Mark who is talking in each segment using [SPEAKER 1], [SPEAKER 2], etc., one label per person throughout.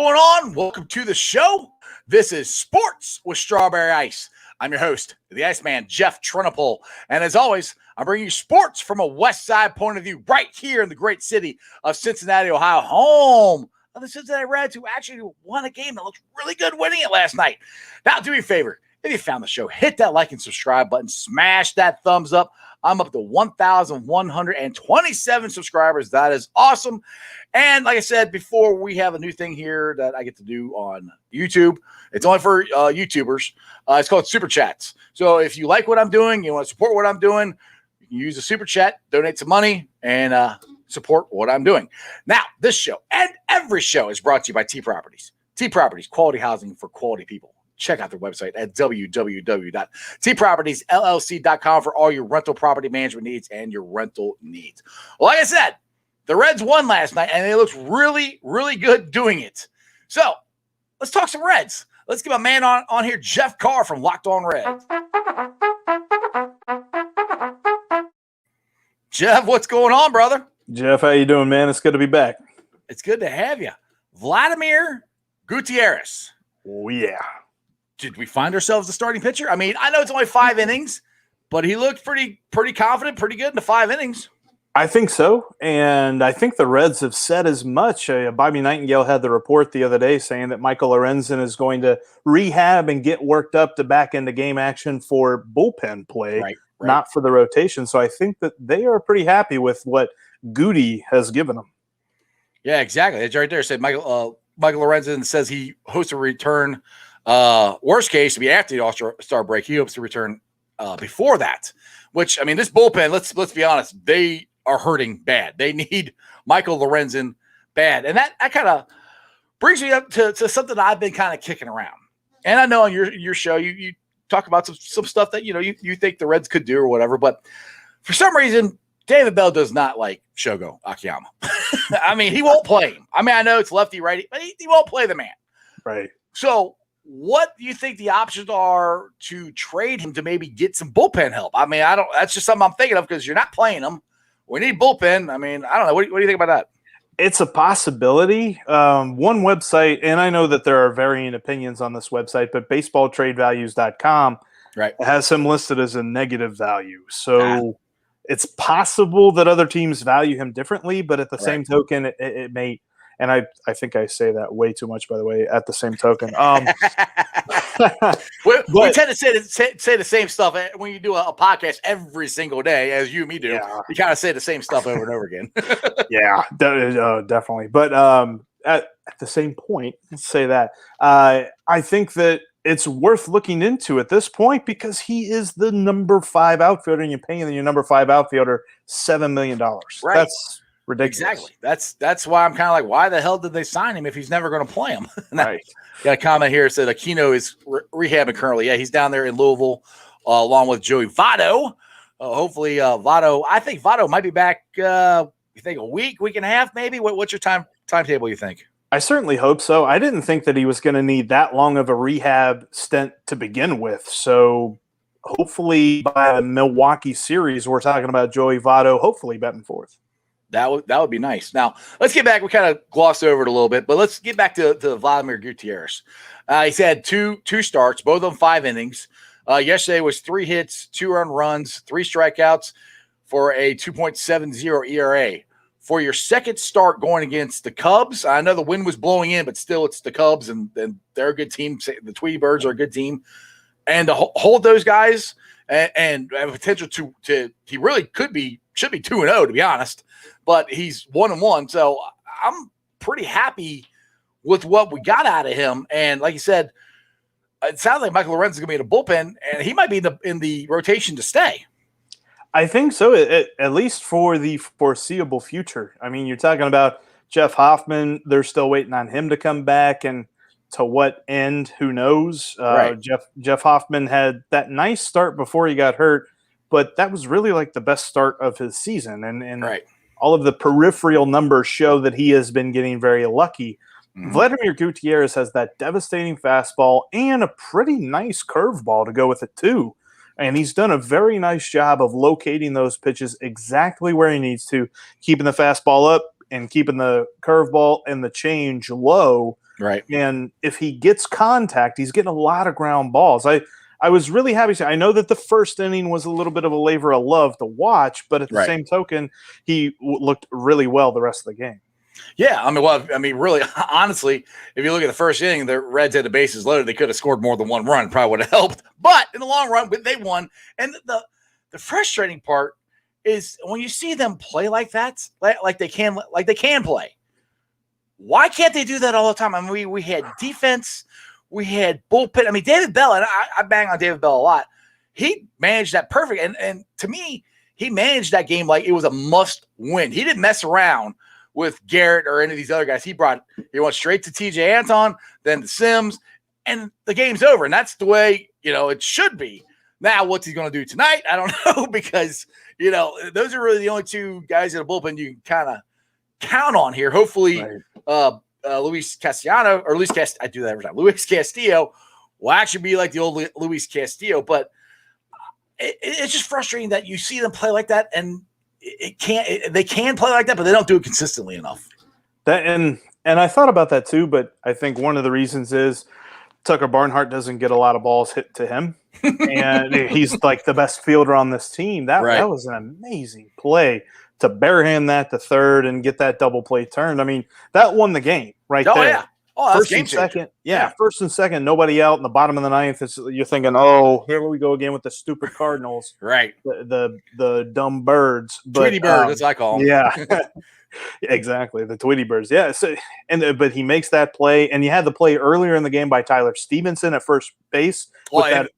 [SPEAKER 1] going on? Welcome to the show. This is Sports with Strawberry Ice. I'm your host, the Iceman, Jeff Trunapole. And as always, I'm bringing you sports from a West Side point of view right here in the great city of Cincinnati, Ohio, home of the Cincinnati Reds, who actually won a game that looked really good winning it last night. Now, do me a favor. If you found the show, hit that like and subscribe button. Smash that thumbs up. I'm up to 1,127 subscribers. That is awesome. And like I said before, we have a new thing here that I get to do on YouTube. It's only for YouTubers. It's called Super Chats. So if you like what I'm doing, you want to support what I'm doing, you can use a Super Chat, donate some money, and support what I'm doing. Now, this show and every show is brought to you by T Properties. T Properties, quality housing for quality people. Check out their website at www.tpropertiesllc.com for all your rental property management needs and your rental needs. Well, like I said, the Reds won last night, and they looked really, really good doing it. So let's talk some Reds. Let's get my man on here, Jeff Carr from Locked On Reds. Jeff, what's going on, brother?
[SPEAKER 2] Jeff, how you doing, man? It's good to be back.
[SPEAKER 1] It's good to have you. Vladimir Gutierrez.
[SPEAKER 2] Oh, yeah.
[SPEAKER 1] Did we find ourselves a starting pitcher? I mean, I know it's only 5 innings, but he looked pretty confident, pretty good in the 5 innings.
[SPEAKER 2] I think so, and I think the Reds have said as much. Bobby Nightingale had the report the other day saying that Michael Lorenzen is going to rehab and get worked up to back into game action for bullpen play,
[SPEAKER 1] right.
[SPEAKER 2] Not for the rotation. So I think that they are pretty happy with what Goody has given them.
[SPEAKER 1] Yeah, exactly. It's right there. It said Michael Lorenzen says he hopes to return. Worst case to be after the All-Star break. He hopes to return before that. Which, I mean, this bullpen, let's be honest, they are hurting bad. They need Michael Lorenzen bad. And that kind of brings me up to something that I've been kind of kicking around. And I know on your show you talk about some stuff that you think the Reds could do or whatever, but for some reason David Bell does not like Shogo Akiyama. I mean, he won't play him. I mean, I know it's lefty righty, but he won't play the man.
[SPEAKER 2] Right.
[SPEAKER 1] So what do you think the options are to trade him to maybe get some bullpen help? I mean, that's just something I'm thinking of because you're not playing him. We need bullpen. I mean, I don't know. What do you think about that?
[SPEAKER 2] It's a possibility. One website, and I know that there are varying opinions on this website, but baseballtradevalues.com has him listed as a negative value. So it's possible that other teams value him differently, but at the same token, it may – and I think I say that way too much, by the way, at the same token.
[SPEAKER 1] we tend to say the same stuff when you do a podcast every single day, as you and me do. Yeah. You kind of say the same stuff over and over again.
[SPEAKER 2] Yeah, definitely. But at the same point, let's say that, I think that it's worth looking into at this point because he is the number 5 outfielder, and you're paying your number 5 outfielder $7 million.
[SPEAKER 1] Right.
[SPEAKER 2] That's ridiculous.
[SPEAKER 1] Exactly. That's why I'm kind of like, why the hell did they sign him if he's never going to play him?
[SPEAKER 2] Right.
[SPEAKER 1] Got a comment here that said Aquino is rehabbing currently. Yeah, he's down there in Louisville along with Joey Votto. Hopefully, Votto. I think Votto might be back. You think a week and a half, maybe? What's your timetable? You think?
[SPEAKER 2] I certainly hope so. I didn't think that he was going to need that long of a rehab stint to begin with. So hopefully, by the Milwaukee series, we're talking about Joey Votto. Hopefully, batting fourth.
[SPEAKER 1] That would be nice. Now, let's get back. We kind of glossed over it a little bit, but let's get back to Vladimir Gutierrez. He's had two starts, both of them 5 innings. Yesterday was 3 hits, 2 earned runs, 3 strikeouts for a 2.70 ERA. For your second start going against the Cubs, I know the wind was blowing in, but still it's the Cubs, and they're a good team. The Tweety Birds are a good team. And to hold those guys and have potential to he really should be 2-0, to be honest. But he's 1-1, so I'm pretty happy with what we got out of him. And like you said, it sounds like Michael Lorenzen is going to be in the bullpen, and he might be in the rotation to stay.
[SPEAKER 2] I think so, at least for the foreseeable future. I mean, you're talking about Jeff Hoffman. They're still waiting on him to come back, and to what end, who knows?
[SPEAKER 1] Right.
[SPEAKER 2] Jeff Hoffman had that nice start before he got hurt, but that was really like the best start of his season. And all of the peripheral numbers show that he has been getting very lucky. Mm-hmm. Vladimir Gutierrez has that devastating fastball and a pretty nice curveball to go with it too. And he's done a very nice job of locating those pitches exactly where he needs to, keeping the fastball up and keeping the curveball and the change low
[SPEAKER 1] Right.
[SPEAKER 2] And if he gets contact, he's getting a lot of ground balls. I was really happy. I know that the first inning was a little bit of a labor of love to watch, but at the same token, he looked really well the rest of the game.
[SPEAKER 1] Yeah, really, honestly, if you look at the first inning, the Reds had the bases loaded. They could have scored more than one run, probably would have helped. But in the long run, they won. And the frustrating part is when you see them play like that, like they can play. Why can't they do that all the time? I mean, we had defense, we had bullpen. I mean, David Bell, and I bang on David Bell a lot. He managed that perfect, and to me, he managed that game like it was a must win. He didn't mess around with Garrett or any of these other guys. He went straight to TJ Anton, then to Sims, and the game's over. And that's the way, it should be. Now, what's he going to do tonight? I don't know, because, those are really the only two guys in the bullpen you can kind of count on here. Hopefully, Luis Castellano, or I do that every time. Luis Castillo will actually be like the old Luis Castillo, but it's just frustrating that you see them play like that, and they can play like that, but they don't do it consistently enough.
[SPEAKER 2] And I thought about that too, but I think one of the reasons is Tucker Barnhart doesn't get a lot of balls hit to him, and he's like the best fielder on this team. That was an amazing play to barehand that to third and get that double play turned. I mean, that won the game there.
[SPEAKER 1] Yeah. Oh, that's
[SPEAKER 2] first and second. Yeah, first and second, nobody out in the bottom of the ninth. You're thinking, oh, here we go again with the stupid Cardinals.
[SPEAKER 1] Right.
[SPEAKER 2] The dumb birds.
[SPEAKER 1] Tweety birds, as I call them.
[SPEAKER 2] Yeah. Exactly. The Tweety birds. Yeah. So, but he makes that play. And you had the play earlier in the game by Tyler Stevenson at first base with that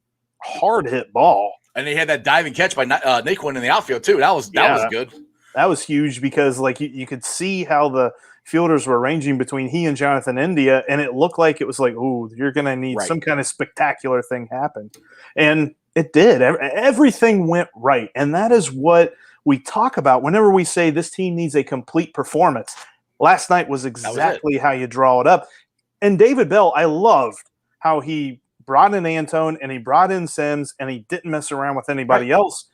[SPEAKER 2] hard hit ball.
[SPEAKER 1] And they had that diving catch by Naquin in the outfield, too. That was good.
[SPEAKER 2] That was huge because you could see how the fielders were ranging between he and Jonathan India, and it looked like it was like, ooh, you're going to need some kind of spectacular thing happen. And it did. Everything went right. And that is what we talk about whenever we say this team needs a complete performance. Last night was exactly how you draw it up. And David Bell, I loved how he brought in Antone and he brought in Sims, and he didn't mess around with anybody else,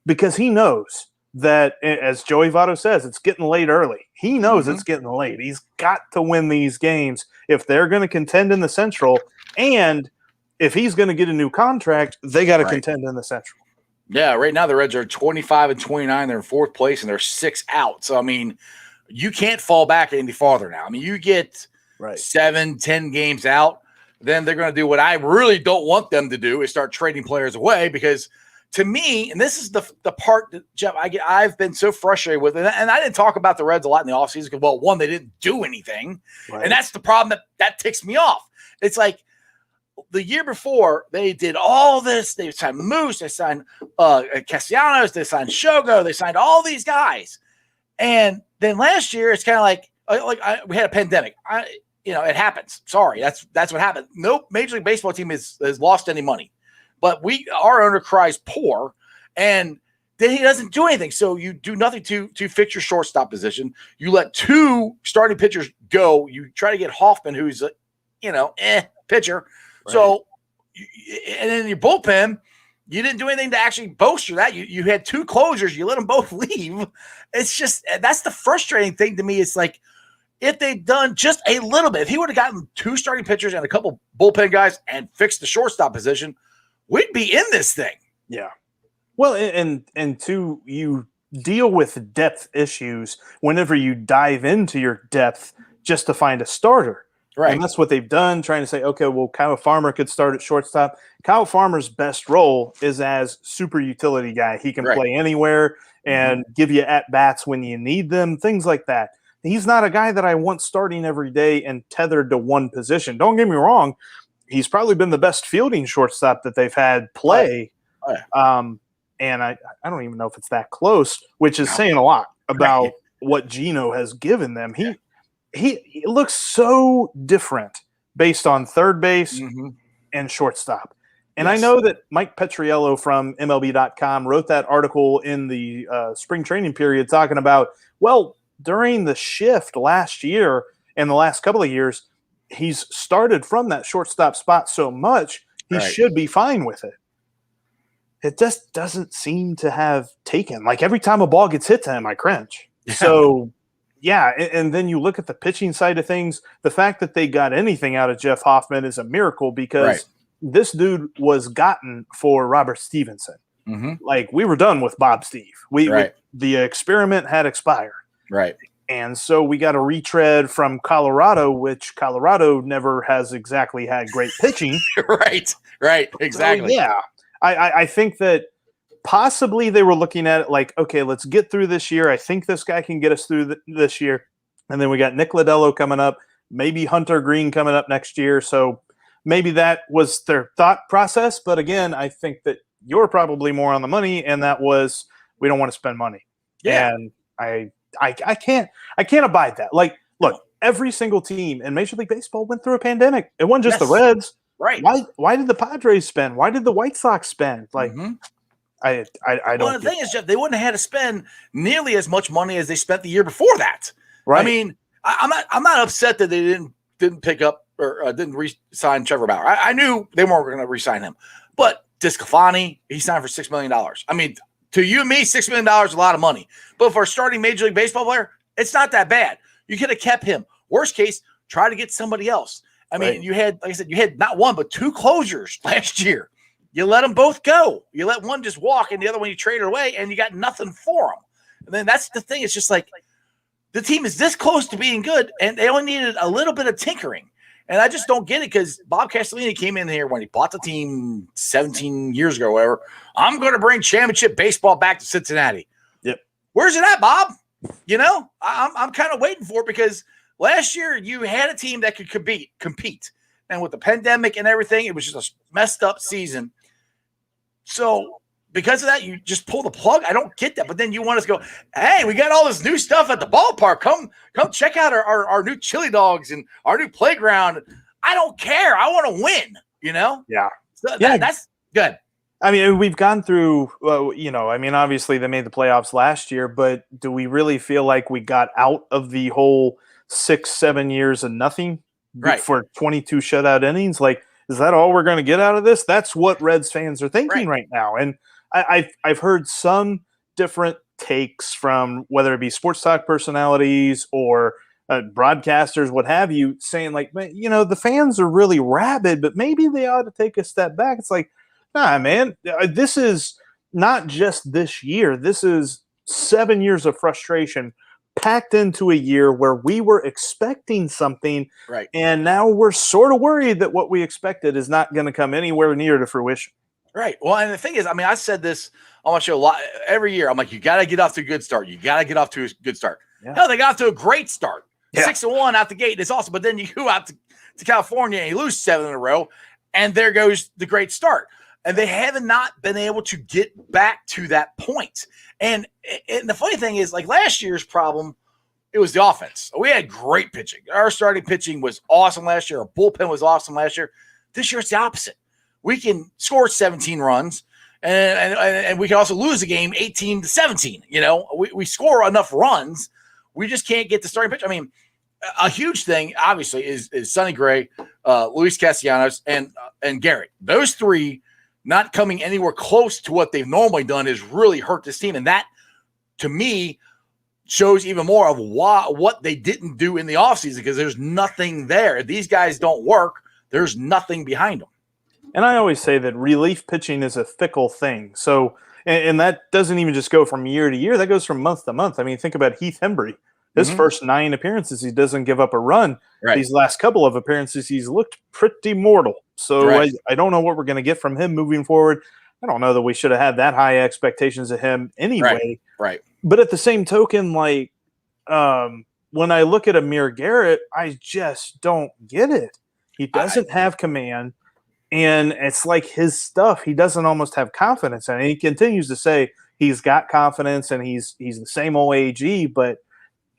[SPEAKER 2] because he knows that, as Joey Votto says, it's getting late early. He knows it's getting late. He's got to win these games if they're going to contend in the Central, and if he's going to get a new contract, they got to contend in the Central.
[SPEAKER 1] Yeah, right now the Reds are 25-29. They're in fourth place, and they're 6 out. So, I mean, you can't fall back any farther now. I mean, you get 7-10 games out, then they're going to do what I really don't want them to do, is start trading players away, because – to me, and this is the part that, Jeff, I've been so frustrated with, and I didn't talk about the Reds a lot in the offseason because, well, one, they didn't do anything, and that's the problem that ticks me off. It's like the year before, they did all this. They signed Moose, they signed Castellanos, they signed Shogo, they signed all these guys. And then last year, it's kind of like we had a pandemic. It happens. Sorry, that's what happened. No Major League Baseball team has lost any money. But our owner cries poor, and then he doesn't do anything. So you do nothing to fix your shortstop position. You let 2 starting pitchers go. You try to get Hoffman, who's a pitcher. Right. So, and then your bullpen, you didn't do anything to actually bolster that. You had 2 closers. You let them both leave. It's just, that's the frustrating thing to me. It's like, if they'd done just a little bit, if he would have gotten 2 starting pitchers and a couple bullpen guys and fixed the shortstop position, we'd be in this thing.
[SPEAKER 2] Yeah. Well, and two, you deal with depth issues whenever you dive into your depth just to find a starter. Right. And that's what they've done, trying to say, okay, well, Kyle Farmer could start at shortstop. Kyle Farmer's best role is as super utility guy. He can play anywhere and give you at-bats when you need them, things like that. He's not a guy that I want starting every day and tethered to one position. Don't get me wrong. He's probably been the best fielding shortstop that they've had play. And I don't even know if it's that close, which is saying a lot about what Gino has given them. He looks so different based on third base and shortstop. And I know that Mike Petriello from MLB.com wrote that article in the spring training period talking about, well, during the shift last year and the last couple of years, he's started from that shortstop spot so much, he should be fine with it. It just doesn't seem to have taken. Like every time a ball gets hit to him, I cringe. Yeah. So yeah, and then you look at the pitching side of things. The fact that they got anything out of Jeff Hoffman is a miracle because this dude was gotten for Robert Stevenson.
[SPEAKER 1] Mm-hmm.
[SPEAKER 2] Like, we were done with Bob Steve. The experiment had expired.
[SPEAKER 1] Right.
[SPEAKER 2] And so we got a retread from Colorado, which Colorado never has exactly had great pitching.
[SPEAKER 1] Right, exactly.
[SPEAKER 2] So, yeah, I think that possibly they were looking at it like, okay, let's get through this year. I think this guy can get us through this year. And then we got Nick Lodolo coming up, maybe Hunter Green coming up next year. So maybe that was their thought process. But again, I think that you're probably more on the money, and that was, we don't want to spend money.
[SPEAKER 1] Yeah.
[SPEAKER 2] And I can't abide that. Like, look, every single team in Major League Baseball went through a pandemic. It wasn't just the Reds.
[SPEAKER 1] Right.
[SPEAKER 2] Why did the Padres spend? Why did the White Sox spend? Like, I don't.
[SPEAKER 1] Well, the thing is, Jeff, they wouldn't have had to spend nearly as much money as they spent the year before that. Right. I mean, I'm not upset that they didn't pick up or didn't re-sign Trevor Bauer. I knew they weren't going to re-sign him, but Discofani, he signed for $6 million. I mean, to you and me, $6 million is a lot of money. But for a starting Major League Baseball player, it's not that bad. You could have kept him. Worst case, try to get somebody else. I mean, you had, like I said, you had not one, but two closers last year. You let them both go. You let one just walk, and the other one you traded away, and you got nothing for them. And then that's the thing. It's just like the team is this close to being good, and they only needed a little bit of tinkering. And I just don't get it because Bob Castellini came in here when he bought the team 17 years ago or whatever. I'm going to bring championship baseball back to Cincinnati.
[SPEAKER 2] Yep.
[SPEAKER 1] Where's it at, Bob? You know, I'm kind of waiting for it because last year you had a team that could compete. And with the pandemic and everything, it was just a messed up season. So because of that, you just pull the plug. I don't get that. But then you want us to go, hey, we got all this new stuff at the ballpark. Come check out our new chili dogs and our new playground. I don't care. I want to win, you know?
[SPEAKER 2] Yeah.
[SPEAKER 1] So that's good.
[SPEAKER 2] I mean, we've gone through, obviously they made the playoffs last year, but do we really feel like we got out of the whole 6-7 years of nothing for 22 shutout innings? Like, is that all we're going to get out of this? That's what Reds fans are thinking right now. And I've heard some different takes from whether it be sports talk personalities or broadcasters, what have you, saying like, the fans are really rabid, but maybe they ought to take a step back. It's like, nah, man, this is not just this year. This is 7 years of frustration packed into a year where we were expecting something, and now we're sort of worried that what we expected is not going to come anywhere near to fruition.
[SPEAKER 1] Right. Well, and the thing is, I mean, I said this on my show a lot every year. I'm like, you got to get off to a good start. You got to get off to a good start. Yeah. Hell, they got off to a great start. 6-1 out the gate. It's awesome. But then you go out to California and you lose 7 in a row, and there goes the great start. And they have not been able to get back to that point. And the funny thing is, like last year's problem, it was the offense. We had great pitching. Our starting pitching was awesome last year. Our bullpen was awesome last year. This year it's the opposite. We can score 17 runs, and we can also lose a game 18-17. You know, we score enough runs. We just can't get the starting pitch. I mean, a huge thing, obviously, is Sonny Gray, Luis Castellanos, and Garrett. Those three not coming anywhere close to what they've normally done has really hurt this team. And that, to me, shows even more of what they didn't do in the offseason because there's nothing there. If these guys don't work, there's nothing behind them.
[SPEAKER 2] And I always say that relief pitching is a fickle thing. So, and that doesn't even just go from year to year. That goes from month to month. I mean, think about Heath Hembry. His first 9 appearances, he doesn't give up a run. Right. These last couple of appearances, he's looked pretty mortal. So I don't know what we're going to get from him moving forward. I don't know that we should have had that high expectations of him anyway.
[SPEAKER 1] Right.
[SPEAKER 2] But at the same token, like when I look at Amir Garrett, I just don't get it. He doesn't have command. And it's like his stuff, he doesn't almost have confidence in it. He continues to say he's got confidence and he's the same old AG, but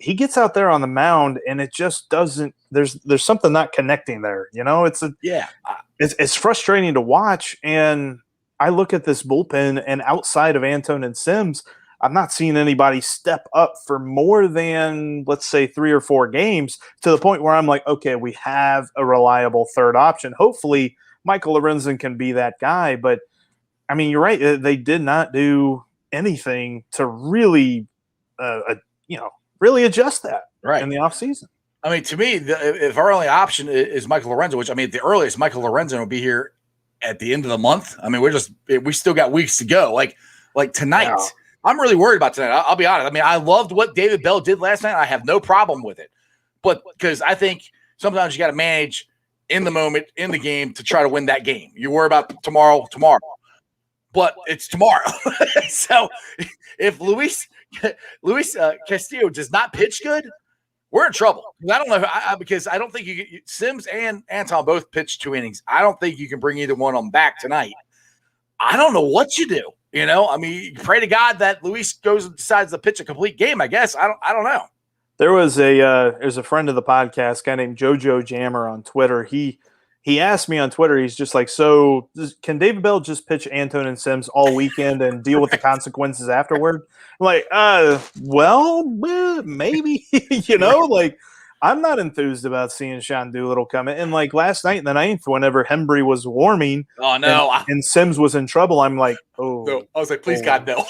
[SPEAKER 2] he gets out there on the mound and it just doesn't – there's something not connecting there. You know, it's frustrating to watch. And I look at this bullpen, and outside of Antone and Sims, I'm not seeing anybody step up for more than, let's say, 3 or 4 games to the point where I'm like, okay, we have a reliable third option. Hopefully Michael Lorenzen can be that guy. But, I mean, you're right. They did not do anything to really, really adjust that. in the offseason.
[SPEAKER 1] I mean, to me, if our only option is Michael Lorenzo, which I mean, at the earliest, Michael Lorenzo will be here at the end of the month. I mean, we still got weeks to go. Like tonight, yeah. I'm really worried about tonight. I'll be honest. I mean, I loved what David Bell did last night. I have no problem with it, but because I think sometimes you got to manage in the moment, in the game, to try to win that game. You worry about tomorrow, but it's tomorrow. So if Luis Castillo does not pitch good, we're in trouble. I don't know because I don't think Sims and Anton both pitched 2 innings. I don't think you can bring either one of them back tonight. I don't know what you do. You know, I mean, you pray to God that Luis goes and decides to pitch a complete game. I guess I don't know.
[SPEAKER 2] There's a friend of the podcast, guy named JoJo Jammer on Twitter. He asked me on Twitter. He's just like, so can David Bell just pitch Anton and Sims all weekend and deal with the consequences afterward? I'm like, well, maybe. You know, like I'm not enthused about seeing Sean Doolittle come in. And like last night in the 9th, whenever Hembry was warming, and Sims was in trouble, I'm like,
[SPEAKER 1] no. I was like, please God, no.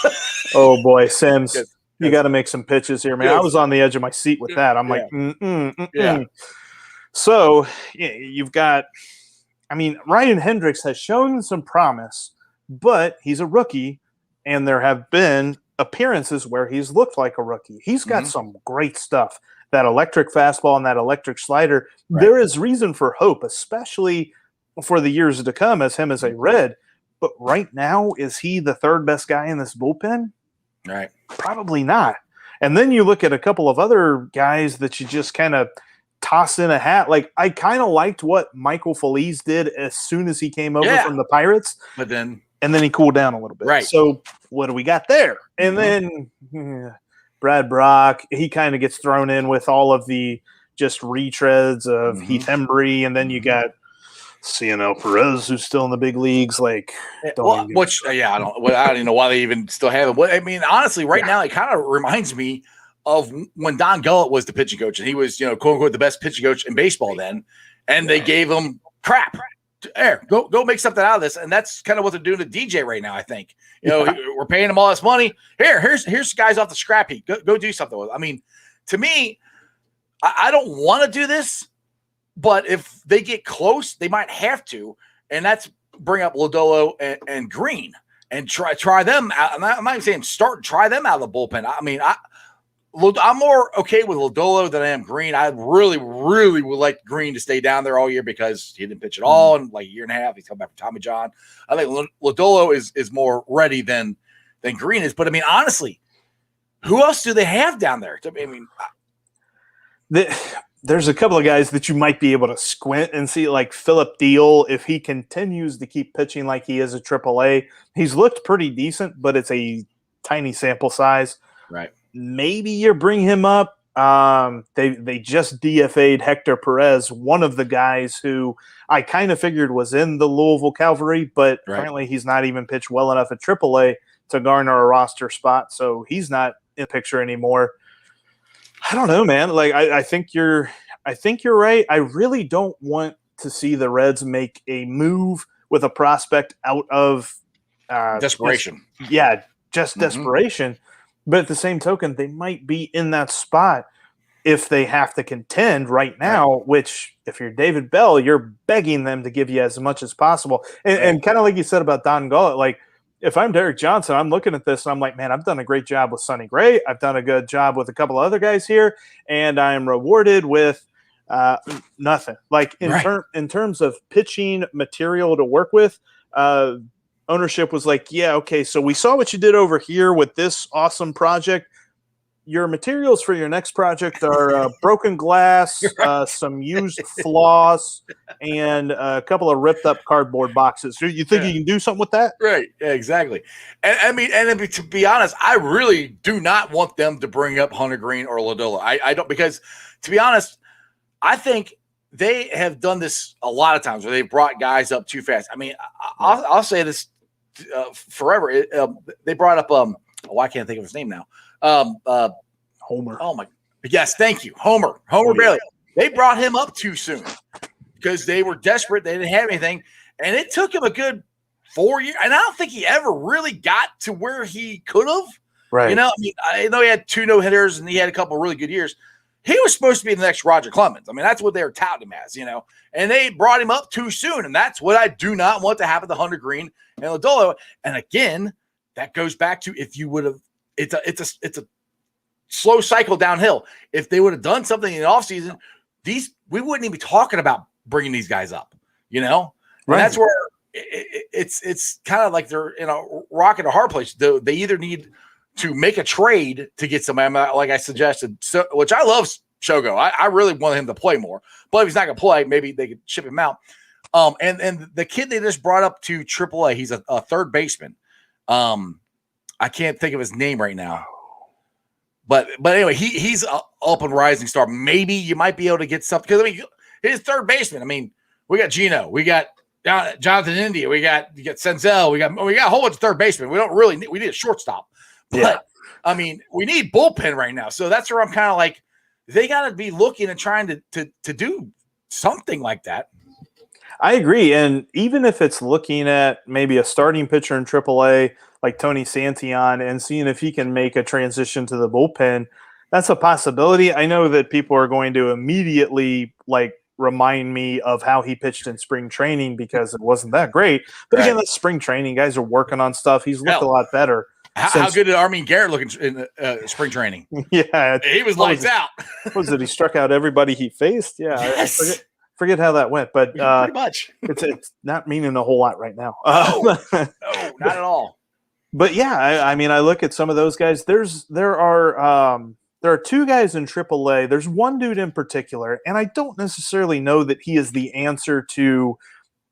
[SPEAKER 2] Oh boy, Sims. Yes. You got to make some pitches here, man. Yes. I was on the edge of my seat with that. I'm like, yeah. So you've got, I mean, Ryan Hendricks has shown some promise, but he's a rookie, and there have been appearances where he's looked like a rookie. He's got some great stuff. That electric fastball and that electric slider. Right. There is reason for hope, especially for the years to come as him as a Red. But right now, is he the third best guy in this bullpen?
[SPEAKER 1] Right.
[SPEAKER 2] Probably not. And then you look at a couple of other guys that you just kind of toss in a hat. Like, I kind of liked what Michael Feliz did as soon as he came over from the Pirates.
[SPEAKER 1] But then
[SPEAKER 2] he cooled down a little bit.
[SPEAKER 1] Right.
[SPEAKER 2] So what do we got there? And then Brad Brock, he kind of gets thrown in with all of the just retreads of Heath Hembry. And then you got CNL Perez, who's still in the big leagues. Like,
[SPEAKER 1] I don't even know why they even still have him. I mean, honestly, right now, it kind of reminds me of when Don Gullett was the pitching coach, and he was, quote unquote, the best pitching coach in baseball then, and they gave him crap. There, go make something out of this, and that's kind of what they're doing to DJ right now. I think we're paying him all this money. Here's guys off the scrap heap. Go do something with it. I mean, to me, I don't want to do this, but if they get close, they might have to, and that's bring up Lodolo and Green and try them out. I'm not even saying start, try them out of the bullpen. I mean, I'm more okay with Lodolo than I am Green. I really, really would like Green to stay down there all year because he didn't pitch at all in like a year and a half. He's come back from Tommy John. I think Lodolo is more ready than Green is. But I mean, honestly, who else do they have down there? I mean,
[SPEAKER 2] there's a couple of guys that you might be able to squint and see, like Philip Deal. If he continues to keep pitching like he is at AAA, he's looked pretty decent, but it's a tiny sample size.
[SPEAKER 1] Right.
[SPEAKER 2] Maybe you bring him up. They just DFA'd Hector Perez, one of the guys who I kind of figured was in the Louisville Cavalry, but apparently he's not even pitched well enough at AAA to garner a roster spot, so he's not in the picture anymore. I don't know, man. Like I think you're right. I really don't want to see the Reds make a move with a prospect out of
[SPEAKER 1] desperation.
[SPEAKER 2] Just desperation. But at the same token, they might be in that spot if they have to contend right now, which if you're David Bell, you're begging them to give you as much as possible. And kind of like you said about Don Gullett, like if I'm Derek Johnson, I'm looking at this and I'm like, man, I've done a great job with Sonny Gray. I've done a good job with a couple of other guys here, and I am rewarded with nothing. Like in terms of pitching material to work with, ownership was like, yeah, okay, so we saw what you did over here with this awesome project. Your materials for your next project are broken glass, some used floss, and a couple of ripped up cardboard boxes. So you think you can do something with that?
[SPEAKER 1] Right. Yeah, exactly. And I mean, to be honest, I really do not want them to bring up Hunter Green or Lodolo. I don't, because to be honest, I think they have done this a lot of times where they brought guys up too fast. I mean, I'll say this forever. They brought up I can't think of his name now.
[SPEAKER 2] Homer.
[SPEAKER 1] Oh my, yes, thank you, Homer Bailey. They brought him up too soon because they were desperate. They didn't have anything, and it took him a good 4 years. And I don't think he ever really got to where he could have.
[SPEAKER 2] Right.
[SPEAKER 1] I mean, I know he had 2 no-hitters and he had a couple of really good years. he was supposed to be the next Roger Clemens. I mean, that's what they were touting him as, and they brought him up too soon. And that's what I do not want to happen to Hunter Green and Lodolo. And again, that goes back to if you would have, it's a slow cycle downhill. If they would have done something in the offseason, we wouldn't even be talking about bringing these guys up, And that's where it's kind of like they're in a rock and a hard place. They either need to make a trade to get somebody, like I suggested, which I love Shogo. I really want him to play more. But if he's not going to play, maybe they could ship him out. And the kid they just brought up to AAA, he's a third baseman. I can't think of his name right now. But anyway, he's a up and rising star. Maybe you might be able to get something. Because, his third baseman, we got Gino. We got Jonathan India. We got Senzel. We got a whole bunch of third basemen. We need a shortstop. But, we need bullpen right now. So that's where I'm kind of like, they got to be looking and trying to do something like that.
[SPEAKER 2] I agree. And even if it's looking at maybe a starting pitcher in AAA like Tony Santillan and seeing if he can make a transition to the bullpen, that's a possibility. I know that people are going to immediately remind me of how he pitched in spring training because it wasn't that great. But again, that's spring training. Guys are working on stuff. He's looked a lot better.
[SPEAKER 1] How good did Armin Garrett look in spring training?
[SPEAKER 2] Yeah.
[SPEAKER 1] He was lights out.
[SPEAKER 2] Was it? He struck out everybody he faced? Yeah.
[SPEAKER 1] Yes.
[SPEAKER 2] I forget how that went, but
[SPEAKER 1] pretty much.
[SPEAKER 2] It's not meaning a whole lot right now.
[SPEAKER 1] No, not at all.
[SPEAKER 2] But yeah, I look at some of those guys. There are two guys in AAA. There's one dude in particular, and I don't necessarily know that he is the answer to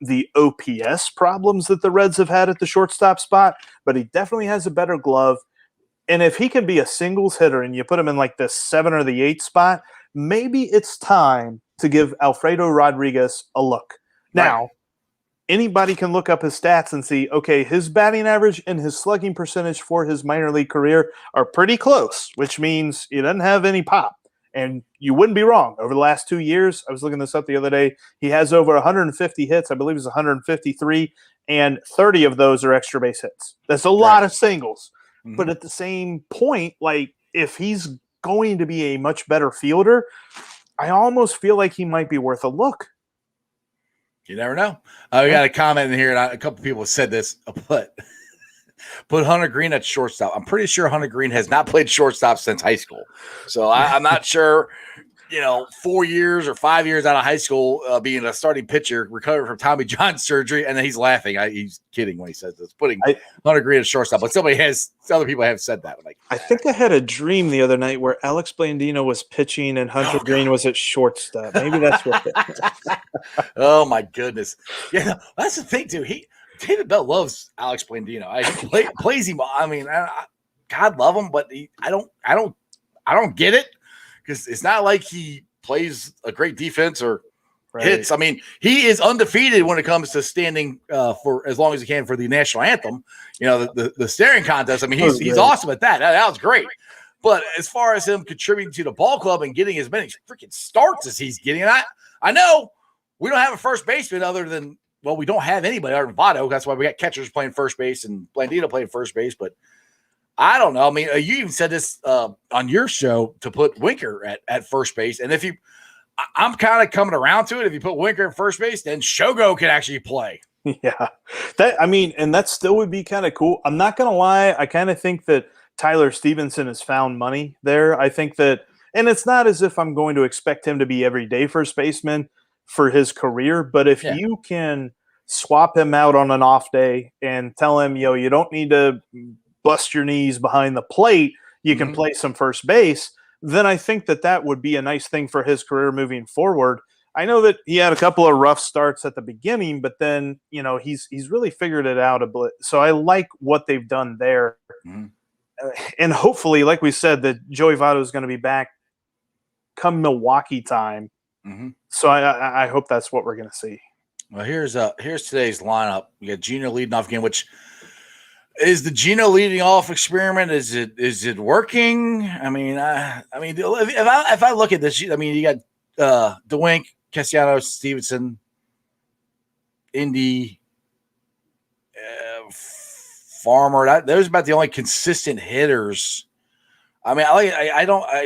[SPEAKER 2] the OPS problems that the Reds have had at the shortstop spot, but he definitely has a better glove. And if he can be a singles hitter and you put him in the 7 or the 8 spot, maybe it's time to give Alfredo Rodriguez a look. Now, anybody can look up his stats and see, okay, his batting average and his slugging percentage for his minor league career are pretty close, which means he doesn't have any pop. And you wouldn't be wrong. Over the last 2 years, I was looking this up the other day, he has over 150 hits. I believe it's 153, and 30 of those are extra base hits. That's a lot of singles. Mm-hmm. But at the same point, if he's going to be a much better fielder, I almost feel like he might be worth a look.
[SPEAKER 1] You never know. We got a comment in here, and a couple people said this, but put Hunter Green at shortstop. I'm pretty sure Hunter Green has not played shortstop since high school. So I'm not sure, 4 years or 5 years out of high school, being a starting pitcher, recovering from Tommy John surgery, and then he's laughing. He's kidding when he says this, putting Hunter Green at shortstop. But other people have said that.
[SPEAKER 2] I think I had a dream the other night where Alex Blandino was pitching and Hunter Green was at shortstop. Maybe that's what it is.
[SPEAKER 1] Oh, my goodness. Yeah, that's the thing, too. David Bell loves Alex Blandino. He plays him. God love him, but I don't get it because it's not like he plays a great defense or hits. He is undefeated when it comes to standing for as long as he can for the national anthem. The staring contest. He's awesome at that. That was great. But as far as him contributing to the ball club and getting as many freaking starts as he's getting, and I know we don't have a first baseman other than. Well, we don't have anybody other than Votto. That's why we got catchers playing first base and Blandino playing first base. But I don't know. You even said this on your show to put Winker at first base. And I'm kind of coming around to it. If you put Winker at first base, then Shogo can actually play.
[SPEAKER 2] Yeah. And that still would be kind of cool. I'm not going to lie. I kind of think that Tyler Stevenson has found money there. I think that, and it's not as if I'm going to expect him to be everyday first baseman for his career, but if you can swap him out on an off day and tell him, you don't need to bust your knees behind the plate, you can play some first base, then I think that would be a nice thing for his career moving forward. I know that he had a couple of rough starts at the beginning, but then, he's really figured it out a bit. So I like what they've done there. And hopefully, like we said, that Joey Votto is going to be back come Milwaukee time. So I hope that's what we're going to see.
[SPEAKER 1] Well, here's today's lineup. We got Gino leading off again, which is the Gino leading off experiment. Is it working? If I look at this, you got DeWink, Castellanos, Stevenson, Indy, Farmer. Those are about the only consistent hitters I mean,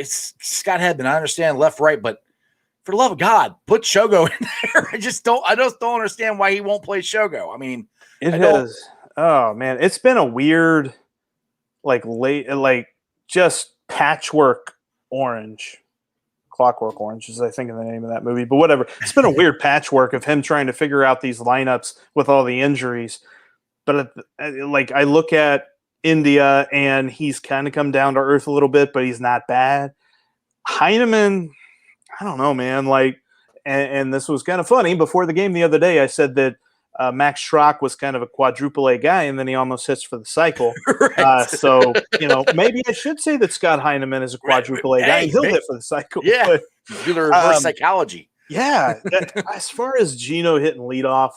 [SPEAKER 1] Scott Hedman, I understand left, right, but for the love of God, put Shogo in there. I just don't understand why he won't play Shogo. I mean,
[SPEAKER 2] oh man, it's been a weird, just patchwork orange. Clockwork Orange is, I think, the name of that movie, but whatever. It's been a weird patchwork of him trying to figure out these lineups with all the injuries. But I look at India, and he's kind of come down to earth a little bit, but he's not bad. Heineman, I don't know, man. And this was kind of funny. Before the game the other day, I said that Max Schrock was kind of a quadruple A guy, and then he almost hits for the cycle.
[SPEAKER 1] Right.
[SPEAKER 2] So, maybe I should say that Scott Heineman is a quadruple A guy, and he'll hit for the cycle.
[SPEAKER 1] Yeah,
[SPEAKER 2] but,
[SPEAKER 1] do the reverse psychology.
[SPEAKER 2] Yeah. As far as Gino hitting leadoff,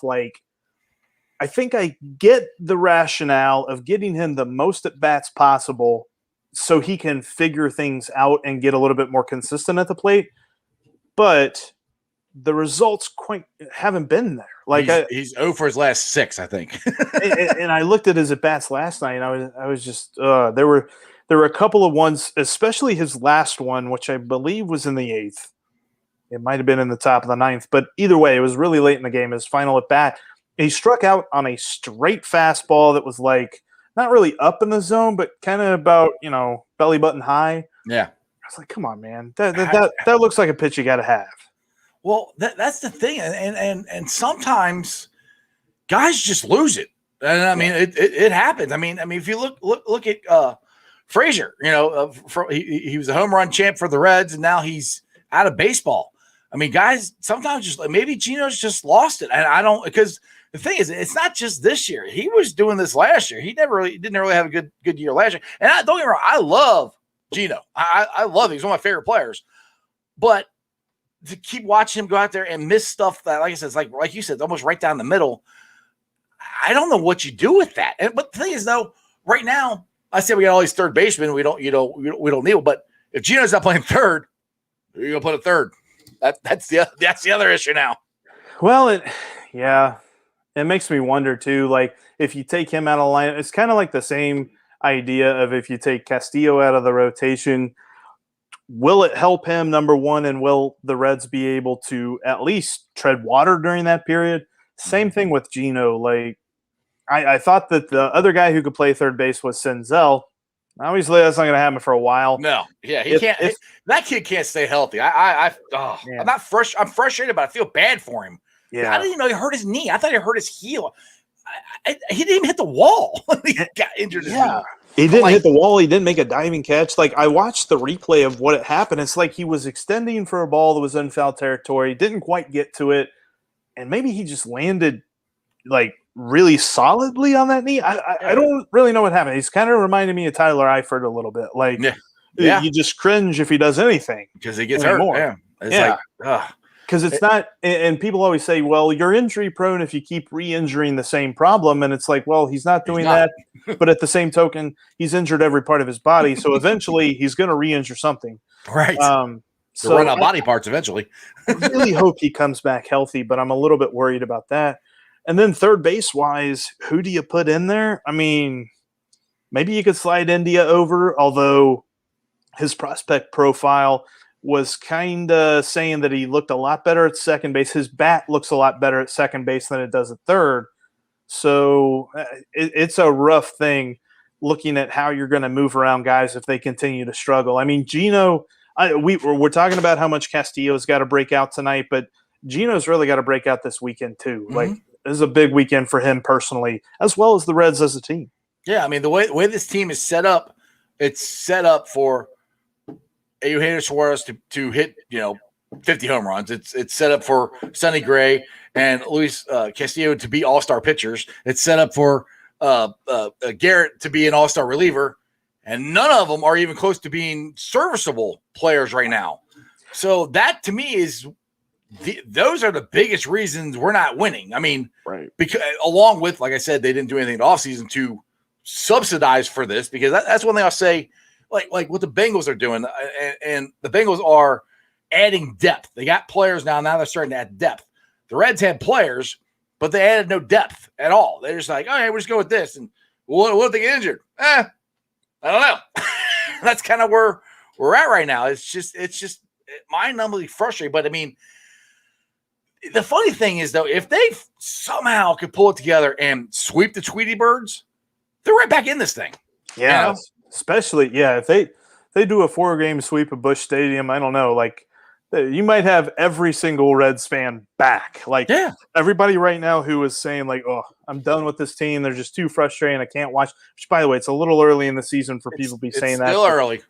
[SPEAKER 2] I think I get the rationale of getting him the most at-bats possible so he can figure things out and get a little bit more consistent at the plate. But the results haven't been there.
[SPEAKER 1] He's 0 for his last 6, I think.
[SPEAKER 2] and I looked at his at bats last night, and I was just there were a couple of ones, especially his last one, which I believe was in the 8th. It might have been in the top of the 9th, but either way, it was really late in the game. His final at bat, he struck out on a straight fastball that was not really up in the zone, but kind of about belly button high.
[SPEAKER 1] Yeah,
[SPEAKER 2] I was like, come on, man, that looks like a pitch you got to have.
[SPEAKER 1] Well, that's the thing, and sometimes guys just lose it, and I mean it happens. I mean if you look at Frazier, he was a home run champ for the Reds, and now he's out of baseball. I mean, guys sometimes just maybe Gino's just lost it, and I don't, because the thing is, it's not just this year. He was doing this last year. He didn't really have a good year last year. And don't get me wrong, I love Gino. I love him. He's one of my favorite players, but to keep watching him go out there and miss stuff that, like I said, it's like you said, almost right down the middle. I don't know what you do with that. But the thing is, though, right now, I said we got all these third basemen. We don't need. But if Gino's not playing third, who are you gonna put at third? That's the other issue now.
[SPEAKER 2] Well, it makes me wonder too. If you take him out of the line, it's kind of like the same idea of if you take Castillo out of the rotation. Will it help him, number one, and will the Reds be able to at least tread water during that period? Same thing with Gino. I thought that the other guy who could play third base was Senzel. Obviously, that's not going to happen for a while.
[SPEAKER 1] No, yeah, he can't. That kid can't stay healthy. I'm not I'm frustrated, but I feel bad for him. Yeah, I didn't even know he hurt his knee. I thought he hurt his heel. He didn't even hit the wall. He got injured.
[SPEAKER 2] Yeah. He didn't hit the wall. He didn't make a diving catch. I watched the replay of what had happened. It's like he was extending for a ball that was in foul territory, didn't quite get to it, and maybe he just landed really solidly on that knee. I don't really know what happened. He's kind of reminded me of Tyler Eifert a little bit. You just cringe if he does anything
[SPEAKER 1] because he gets hurt. Yeah, it's
[SPEAKER 2] because it's not, and people always say, well, you're injury prone if you keep re-injuring the same problem. And it's well, he's not doing that. But at the same token, he's injured every part of his body. So eventually he's going to re-injure something.
[SPEAKER 1] Right. So run out body parts eventually.
[SPEAKER 2] I really hope he comes back healthy, but I'm a little bit worried about that. And then third base wise, who do you put in there? I mean, maybe you could slide India over, although his prospect profile was kind of saying that he looked a lot better at second base. His bat looks a lot better at second base than it does at third. So it's a rough thing looking at how you're going to move around guys if they continue to struggle. I mean, Gino, we're talking about how much Castillo's got to break out tonight, but Gino's really got to break out this weekend too.
[SPEAKER 1] Mm-hmm.
[SPEAKER 2] This is a big weekend for him personally, as well as the Reds as a team.
[SPEAKER 1] Yeah, I mean, the way this team is set up, it's set up for Eugenio Suarez to hit 50 home runs. It's set up for Sonny Gray and Luis Castillo to be all-star pitchers. It's set up for Garrett to be an all-star reliever, and none of them are even close to being serviceable players right now. So that to me is those are the biggest reasons we're not winning. I mean,
[SPEAKER 2] right?
[SPEAKER 1] Because along with, like I said, they didn't do anything in the offseason to subsidize for this, because that's one thing I'll say. Like what the Bengals are doing, and the Bengals are adding depth. They got players now. Now they're starting to add depth. The Reds had players, but they added no depth at all. They're just like, all right, we'll just go with this. And what if they get injured? I don't know. that's kind of where we're at right now. It's just mind-numbingly frustrating. But I mean, the funny thing is though, if they somehow could pull it together and sweep the Tweety Birds, they're right back in this thing.
[SPEAKER 2] Yeah,
[SPEAKER 1] you know?
[SPEAKER 2] Especially if they do a 4-game sweep of Busch Stadium, I don't know, like you might have every single Reds fan back. Like everybody right now who is saying like, oh, I'm done with this team. They're just too frustrating. I can't watch. Which, by the way, it's a little early in the season for people to be saying that.
[SPEAKER 1] Still early.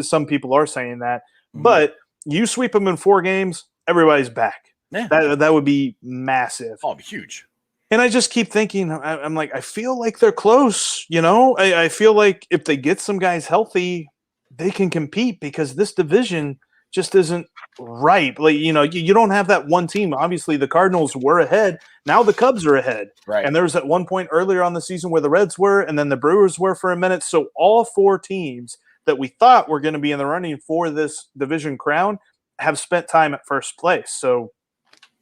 [SPEAKER 2] Some people are saying that. Mm-hmm. But you sweep them in 4 games, everybody's back.
[SPEAKER 1] Yeah.
[SPEAKER 2] That would be massive.
[SPEAKER 1] Oh, it'd be huge.
[SPEAKER 2] And I just keep thinking, I'm like, I feel like they're close. I feel like if they get some guys healthy, they can compete because this division just isn't right. Like, you don't have that one team. Obviously, the Cardinals were ahead. Now the Cubs are ahead.
[SPEAKER 1] Right.
[SPEAKER 2] And there was at one point earlier on the season where the Reds were, and then the Brewers were for a minute. So all 4 teams that we thought were going to be in the running for this division crown have spent time at first place. So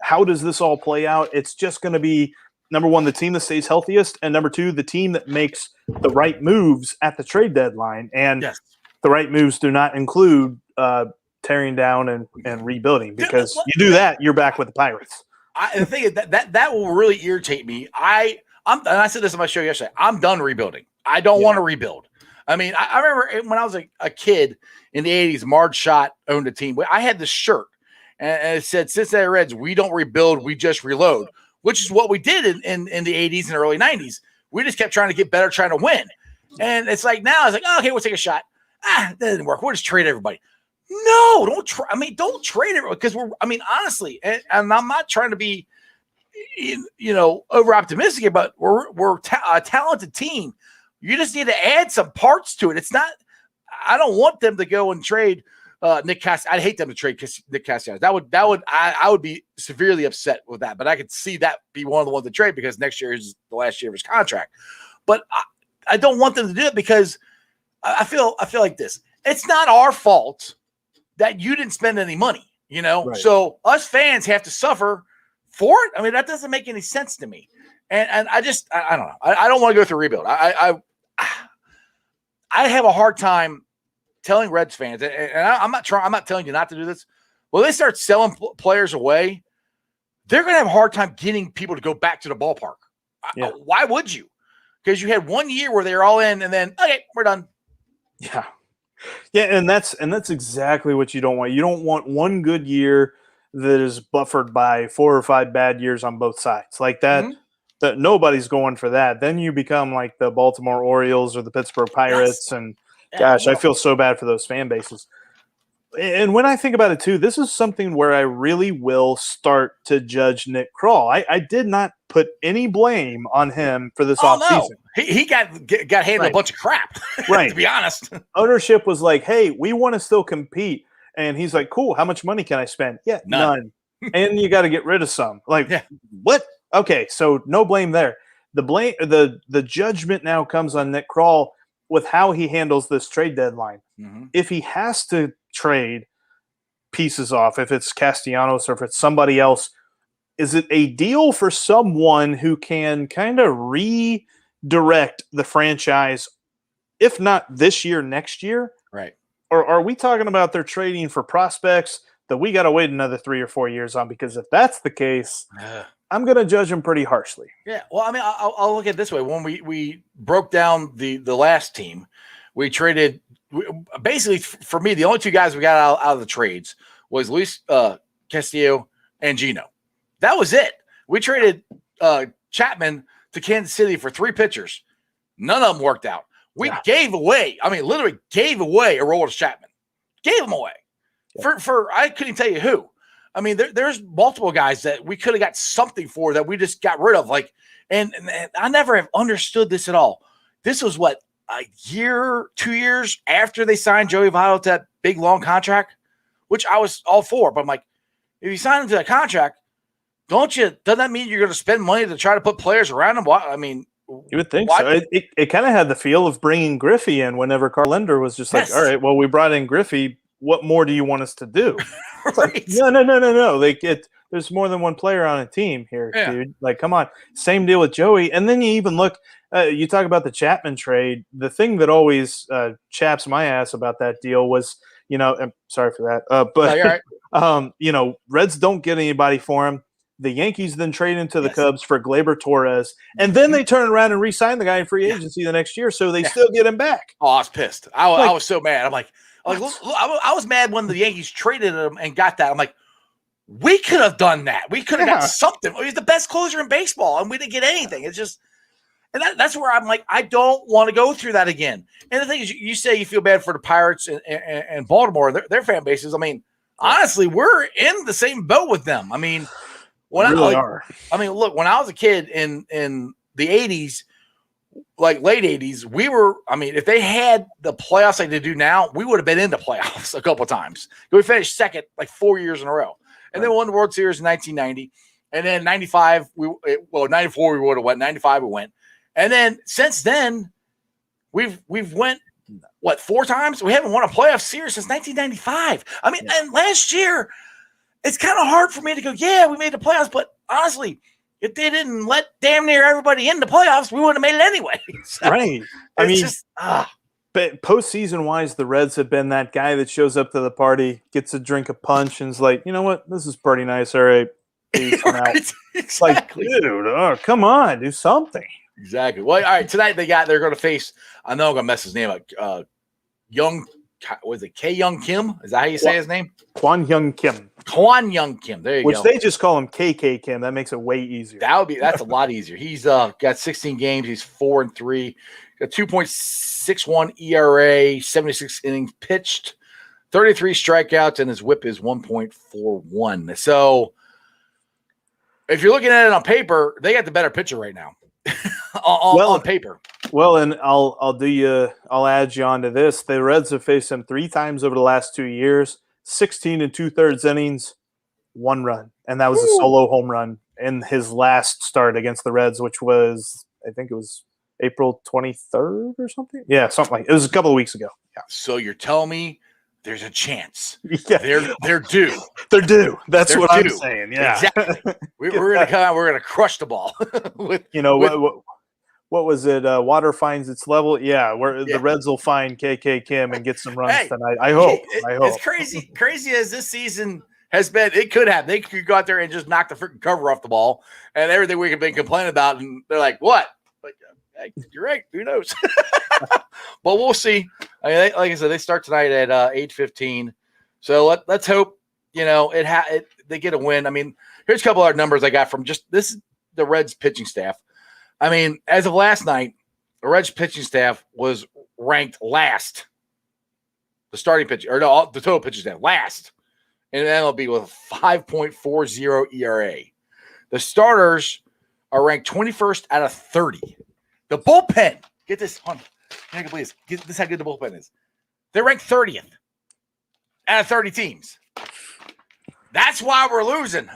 [SPEAKER 2] how does this all play out? It's just going to be, number one, the team that stays healthiest, and number 2, the team that makes the right moves at the trade deadline. And the right moves do not include tearing down and rebuilding, because you do that, you're back with the Pirates.
[SPEAKER 1] The thing is that will really irritate me. And I said this on my show yesterday. I'm done rebuilding. I don't want to rebuild. I mean, I remember when I was a kid in the 80s, Marge Schott owned a team. I had this shirt, and it said, Cincinnati Reds, we don't rebuild, we just reload, which is what we did in the 80s and early 90s. We just kept trying to get better, trying to win. And it's like now, it's like, oh, okay, we'll take a shot. That didn't work. We'll just trade everybody. No, don't trade everybody, because honestly, and I'm not trying to be, over optimistic, but we're a talented team. You just need to add some parts to it. It's not. I don't want them to go and trade Nick Castellanos. I'd hate them to trade Nick Castellanos. I would be severely upset with that. But I could see that be one of the ones to trade, because next year is the last year of his contract. But I don't want them to do it, because I feel like this. It's not our fault that you didn't spend any money. Right. So us fans have to suffer for it. I mean, that doesn't make any sense to me. And I don't know. I don't want to go through rebuild. I have a hard time telling Reds fans, and I'm not telling you not to do this. When they start selling players away, they're going to have a hard time getting people to go back to the ballpark. Yeah. Why would you? Because you had 1 year where they were all in, and then, okay, we're done.
[SPEAKER 2] Yeah. Yeah, and that's exactly what you don't want. You don't want one good year that is buffered by 4 or 5 bad years on both sides. Like that. Mm-hmm. That nobody's going for that. Then you become like the Baltimore Orioles or the Pittsburgh Pirates. Yes. And gosh, I feel so bad for those fan bases. And when I think about it too, this is something where I really will start to judge Nick Krall. I did not put any blame on him for this offseason.
[SPEAKER 1] No. He got handed a bunch of crap,
[SPEAKER 2] right?
[SPEAKER 1] To be honest.
[SPEAKER 2] Ownership was like, hey, we want to still compete. And he's like, cool, how much money can I spend? Yeah, none. And you got to get rid of some. Like, what? Okay, so no blame there. The judgment now comes on Nick Krall with how he handles this trade deadline. Mm-hmm. If he has to trade pieces off, if it's Castellanos or if it's somebody else, is it a deal for someone who can kind of redirect the franchise, if not this year, next year?
[SPEAKER 1] Right.
[SPEAKER 2] Or are we talking about they're trading for prospects that we got to wait another 3 or 4 years on? Because if that's the case, I'm going to judge them pretty harshly.
[SPEAKER 1] Yeah. Well, I mean, I'll look at it this way. When we broke down the last team, we traded basically, for me, the only 2 guys we got out of the trades was Luis Castillo and Gino. That was it. We traded Chapman to Kansas City for 3 pitchers. None of them worked out. We gave away, literally gave away a role to Chapman. Gave them away. Yeah. For I couldn't tell you who. I mean, there's multiple guys that we could have got something for that we just got rid of. Like, and I never have understood this at all. This was what, a year, 2 years after they signed Joey Votto to that big long contract, which I was all for. But I'm like, if you sign him to that contract, doesn't that mean you're going to spend money to try to put players around him? I mean,
[SPEAKER 2] you would think so. It kind of had the feel of bringing Griffey in whenever Carl Linder was just like, all right, well, we brought in Griffey. What more do you want us to do?
[SPEAKER 1] Right.
[SPEAKER 2] Like, no. there's more than one player on a team here,
[SPEAKER 1] Yeah.
[SPEAKER 2] dude. Like, come on. Same deal with Joey. And then you even look, you talk about the Chapman trade. The thing that always chaps my ass about that deal was, I'm sorry for that, but
[SPEAKER 1] No, you're right.
[SPEAKER 2] Reds don't get anybody for him. The Yankees then trade into the
[SPEAKER 1] Yes.
[SPEAKER 2] Cubs for Gleyber Torres, and then they turn around and re-sign the guy in free agency the next year, so they still get him back.
[SPEAKER 1] Oh, I was pissed. I was so mad. I'm like look, I was mad when the Yankees traded him and got that. I'm like, we could have done that. We could have got something. He's the best closer in baseball, and we didn't get anything. It's just, and that's where I'm like, I don't want to go through that again. And the thing is, you say you feel bad for the Pirates and Baltimore, their fan bases. I mean, honestly, we're in the same boat with them. I mean, look, when I was a kid in the 80s, like late 80s, if they had the playoffs like they do now, we would have been in the playoffs a couple of times. We finished second like 4 years in a row. And then won the World Series in 1990. And then 95, 94 we would have went. 95 we went. And then since then, we've went, 4 times? We haven't won a playoff series since 1995. I mean, and last year, it's kind of hard for me to go, we made the playoffs. But honestly, if they didn't let damn near everybody in the playoffs, we wouldn't have made it anyway. So
[SPEAKER 2] right. But postseason wise, the Reds have been that guy that shows up to the party, gets a drink of punch, and is like, you know what? This is pretty nice. All right. Peace, I'm out.
[SPEAKER 1] Exactly.
[SPEAKER 2] Like, dude, come on, do something.
[SPEAKER 1] Exactly. Well, all right. Tonight they're going to face, I know I'm going to mess his name up. K Young Kim? Is that how you say his name?
[SPEAKER 2] Kwon Young Kim.
[SPEAKER 1] Kwon Young Kim. There you go.
[SPEAKER 2] Which they just call him KK Kim. That makes it way easier.
[SPEAKER 1] That's a lot easier. He's got 16 games. He's 4-3. Got 2.61 ERA, 76 innings pitched, 33 strikeouts, and his WHIP is 1.41. So if you're looking at it on paper, they got the better pitcher right now. on paper.
[SPEAKER 2] Well, and I'll add you on to this. The Reds have faced him 3 times over the last 2 years, 16 2/3 innings, 1 run. And that was a solo home run in his last start against the Reds, which was, I think it was April 23rd or something. Yeah, something like it. It was a couple of weeks ago. Yeah.
[SPEAKER 1] So you're telling me there's a chance.
[SPEAKER 2] Yeah.
[SPEAKER 1] They're due.
[SPEAKER 2] They're due. That's what I'm saying. Yeah.
[SPEAKER 1] Exactly. We're going to come out. We're going to crush the ball.
[SPEAKER 2] What was it? Water finds its level. Yeah, the Reds will find KK Kim and get some runs tonight. I hope.
[SPEAKER 1] It's crazy as this season has been. It could happen. They could go out there and just knock the freaking cover off the ball and everything we have been complaining about. And they're like, what? Like, hey, you're right. Who knows? But we'll see. I mean, like I said, they start tonight at 8:15. So let's hope they get a win. I mean, here's a couple other numbers I got from the Reds pitching staff. I mean, as of last night, the Reds pitching staff was ranked last. The starting pitcher, the total pitching staff last in the MLB with a 5.40 ERA. The starters are ranked 21st out of 30. The bullpen, get this, hold on. Please, get this how good the bullpen is. They're ranked 30th out of 30 teams. That's why we're losing.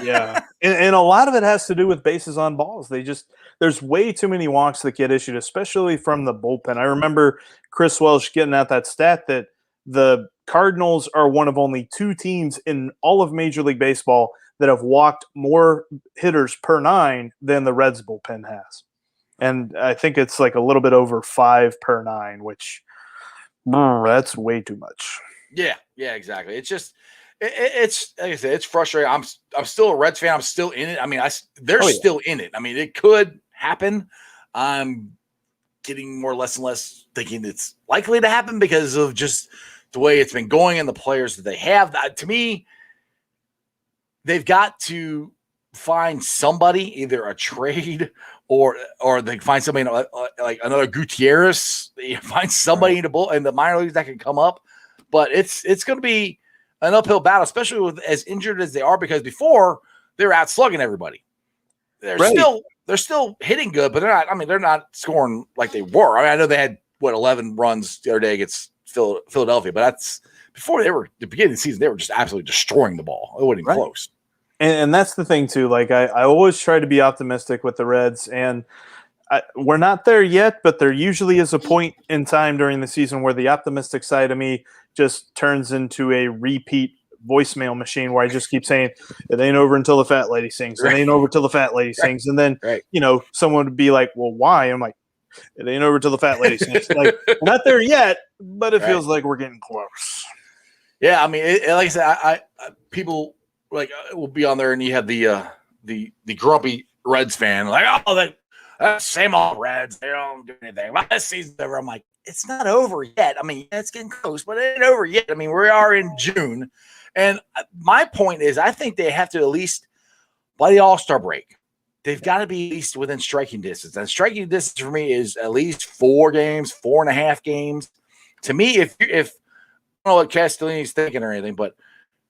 [SPEAKER 2] Yeah. And a lot of it has to do with bases on balls. There's way too many walks that get issued, especially from the bullpen. I remember Chris Welsh getting at that stat that the Cardinals are one of only 2 teams in all of Major League Baseball that have walked more hitters per 9 than the Reds bullpen has. And I think it's like a little bit over 5 per 9, which that's way too much.
[SPEAKER 1] Yeah, exactly. It's just it's like I said, it's frustrating. I'm still a Reds fan. I'm still in it. I mean, they're still in it. I mean, it could happen. I'm getting less and less thinking it's likely to happen because of just the way it's been going and the players that they have. To me, they've got to find somebody, either a trade or they find somebody like another Gutierrez. They find somebody in the minor leagues that can come up, but it's going to be an uphill battle, especially with as injured as they are, because before they were out slugging everybody. They're still hitting good, but they're not scoring like they were. I mean, I know they had 11 runs the other day against Philadelphia, but that's before the beginning of the season, they were just absolutely destroying the ball. It wasn't even close.
[SPEAKER 2] And that's the thing too. Like I always try to be optimistic with the Reds, and we're not there yet, but there usually is a point in time during the season where the optimistic side of me just turns into a repeat voicemail machine where I just keep saying, it ain't over until the fat lady sings. It ain't over till the fat lady sings. And then, someone would be like, well, why? I'm like, it ain't over till the fat lady sings. Like, we're not there yet, but it feels like we're getting close.
[SPEAKER 1] Yeah, I mean, like I said, I people will be on there, and you have the grumpy Reds fan, like, oh, that same old Reds, they don't do anything. Last season's over. I'm like, it's not over yet. I mean, it's getting close, but it ain't over yet. I mean, we are in June, and my point is, I think they have to at least by the All-Star break, they've got to be at least within striking distance. And striking distance for me is at least 4 games, 4.5 games. To me, if I don't know what Castellini's thinking or anything, but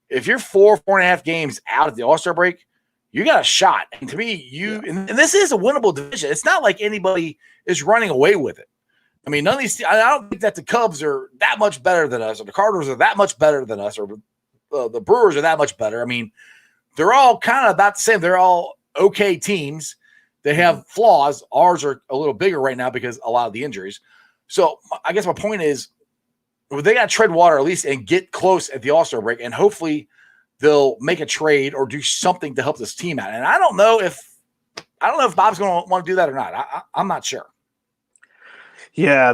[SPEAKER 1] if you're 4.5 games out of the All-Star break, you got a shot. And to me, and this is a winnable division. It's not like anybody is running away with it. I mean, none of these. I don't think that the Cubs are that much better than us, or the Cardinals are that much better than us, or the Brewers are that much better. I mean, they're all kind of about the same. They're all okay teams. They have flaws. Ours are a little bigger right now because a lot of the injuries. So I guess my point is, they got to tread water at least and get close at the All-Star break, and hopefully they'll make a trade or do something to help this team out. And I don't know if Bob's going to want to do that or not. I'm not sure.
[SPEAKER 2] Yeah,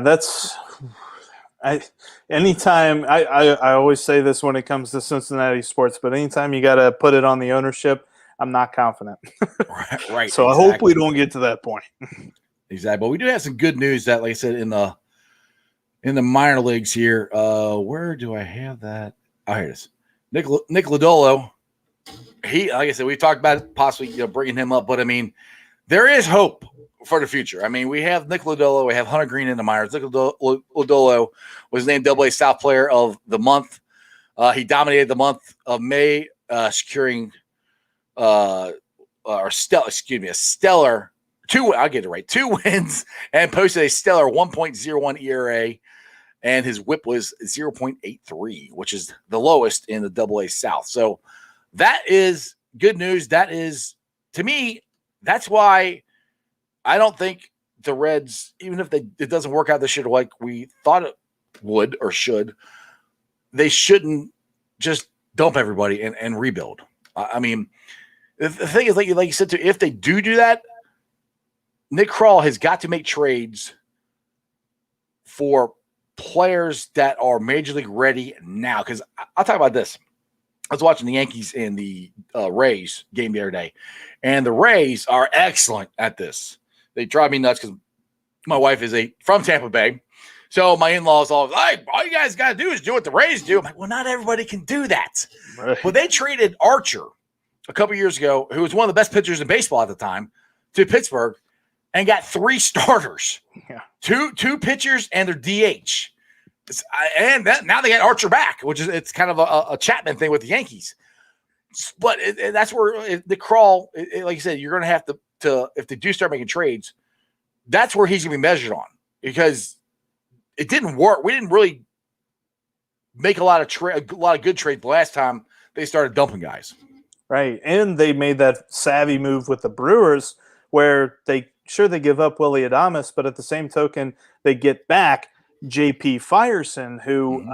[SPEAKER 2] anytime I always say this when it comes to Cincinnati sports, but anytime you got to put it on the ownership, I'm not confident.
[SPEAKER 1] Right.
[SPEAKER 2] So exactly. I hope we don't get to that point.
[SPEAKER 1] Exactly. But we do have some good news that, like I said, in the minor leagues here. Where do I have that? Oh, here it is. Nick Lodolo. Like I said, we've talked about possibly bringing him up, but I mean, there is hope for the future. I mean, we have Nick Lodolo, we have Hunter Green in the minors. Nick Lodolo was named AA South Player of the Month. He dominated the month of May, securing a stellar 2. I'll get it right. 2 wins and posted a stellar 1.01 ERA. And his whip was 0.83, which is the lowest in the AA South. So that is good news. That is, to me, that's why I don't think the Reds, even if it doesn't work out this year like we thought it would or should, they shouldn't just dump everybody and rebuild. I mean, the thing is, like you said, if they do that, Nick Krall has got to make trades for players that are major league ready now. Because I'll talk about this. I was watching the Yankees and the Rays game the other day, and the Rays are excellent at this. They drive me nuts because my wife is from Tampa Bay. So my in-laws all like, all you guys got to do is do what the Rays do. I'm like, well, not everybody can do that. Right. Well, they traded Archer a couple years ago, who was one of the best pitchers in baseball at the time, to Pittsburgh, and got 3 starters. Yeah. Two pitchers and their DH. Now they got Archer back, which is it's kind of a Chapman thing with the Yankees. But that's where the Krall, like you said, you're going to have to if they do start making trades, that's where he's going to be measured on, because it didn't work. We didn't really make a lot of good trades the last time they started dumping guys.
[SPEAKER 2] Right, and they made that savvy move with the Brewers where they give up Willie Adames, but at the same token, they get back J.P. Fyerson, who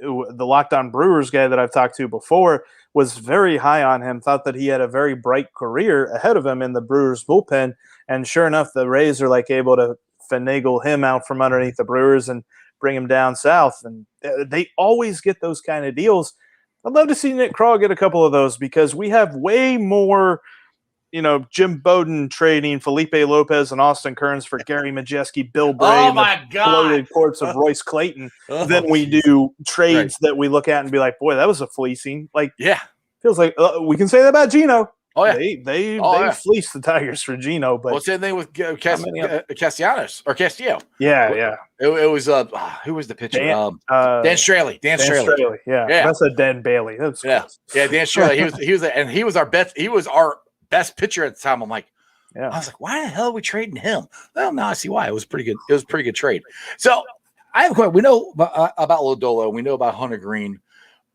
[SPEAKER 2] the Locked On Brewers guy that I've talked to before was very high on him, thought that he had a very bright career ahead of him in the Brewers bullpen. And sure enough, the Rays are able to finagle him out from underneath the Brewers and bring him down south. And they always get those kind of deals. I'd love to see Nick Krall get a couple of those, because we have way more Jim Bowden trading Felipe Lopez and Austin Kearns for Gary Majeski, Bill Bray, and the bloated corpse of Royce Clayton than we do trades that we look at and be like, boy, that was a fleecing. Feels like we can say that about Gino. Oh yeah, they fleeced the Tigers for Gino. But
[SPEAKER 1] what's the thing with Castellanos or Castillo?
[SPEAKER 2] Yeah.
[SPEAKER 1] It was who was the pitcher? Dan Straley. Dan Straley.
[SPEAKER 2] Yeah. That's a Dan Bailey. That's
[SPEAKER 1] Dan Straley. He was our best. He was our best pitcher at the time. I'm like, I was like, why the hell are we trading him? Well, now I see why. It was pretty good. It was a pretty good trade. So I have a question. We know about Lodolo. We know about Hunter Green.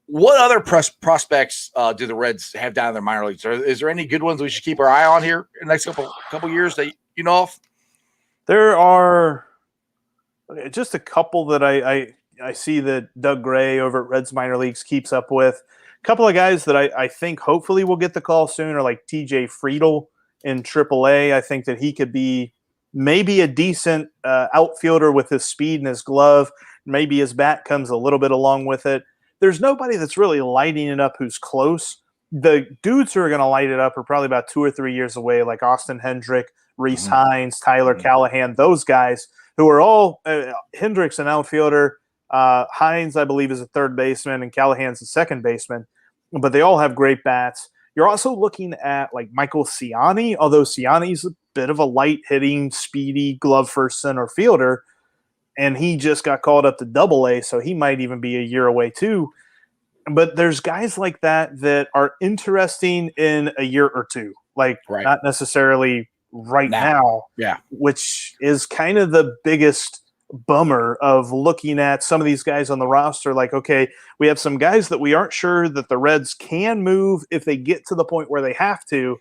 [SPEAKER 1] What other prospects do the Reds have down in their minor leagues? Is there any good ones we should keep our eye on here in the next couple years that you know of?
[SPEAKER 2] There are just a couple that I I see that Doug Gray over at Reds Minor Leagues keeps up with. A couple of guys that I think hopefully will get the call soon are like TJ Friedel in AAA. I think that he could be maybe a decent outfielder with his speed and his glove. Maybe his bat comes a little bit along with it. There's nobody that's really lighting it up who's close. The dudes who are going to light it up are probably about 2 or 3 years away, like Austin Hendrick, Reese Hines, Tyler Callahan, those guys who are all Hendrick's an outfielder. Hines, I believe, is a third baseman, and Callahan's a second baseman. But they all have great bats. You're also looking at like Michael Ciani, although Ciani's a bit of a light-hitting, speedy glove-first center fielder, and he just got called up to Double-A, so he might even be a year away too. But there's guys like that that are interesting in a year or two, like not necessarily right now, which is kind of the biggest bummer of looking at some of these guys on the roster. Like, okay, we have some guys that we aren't sure that the Reds can move if they get to the point where they have to,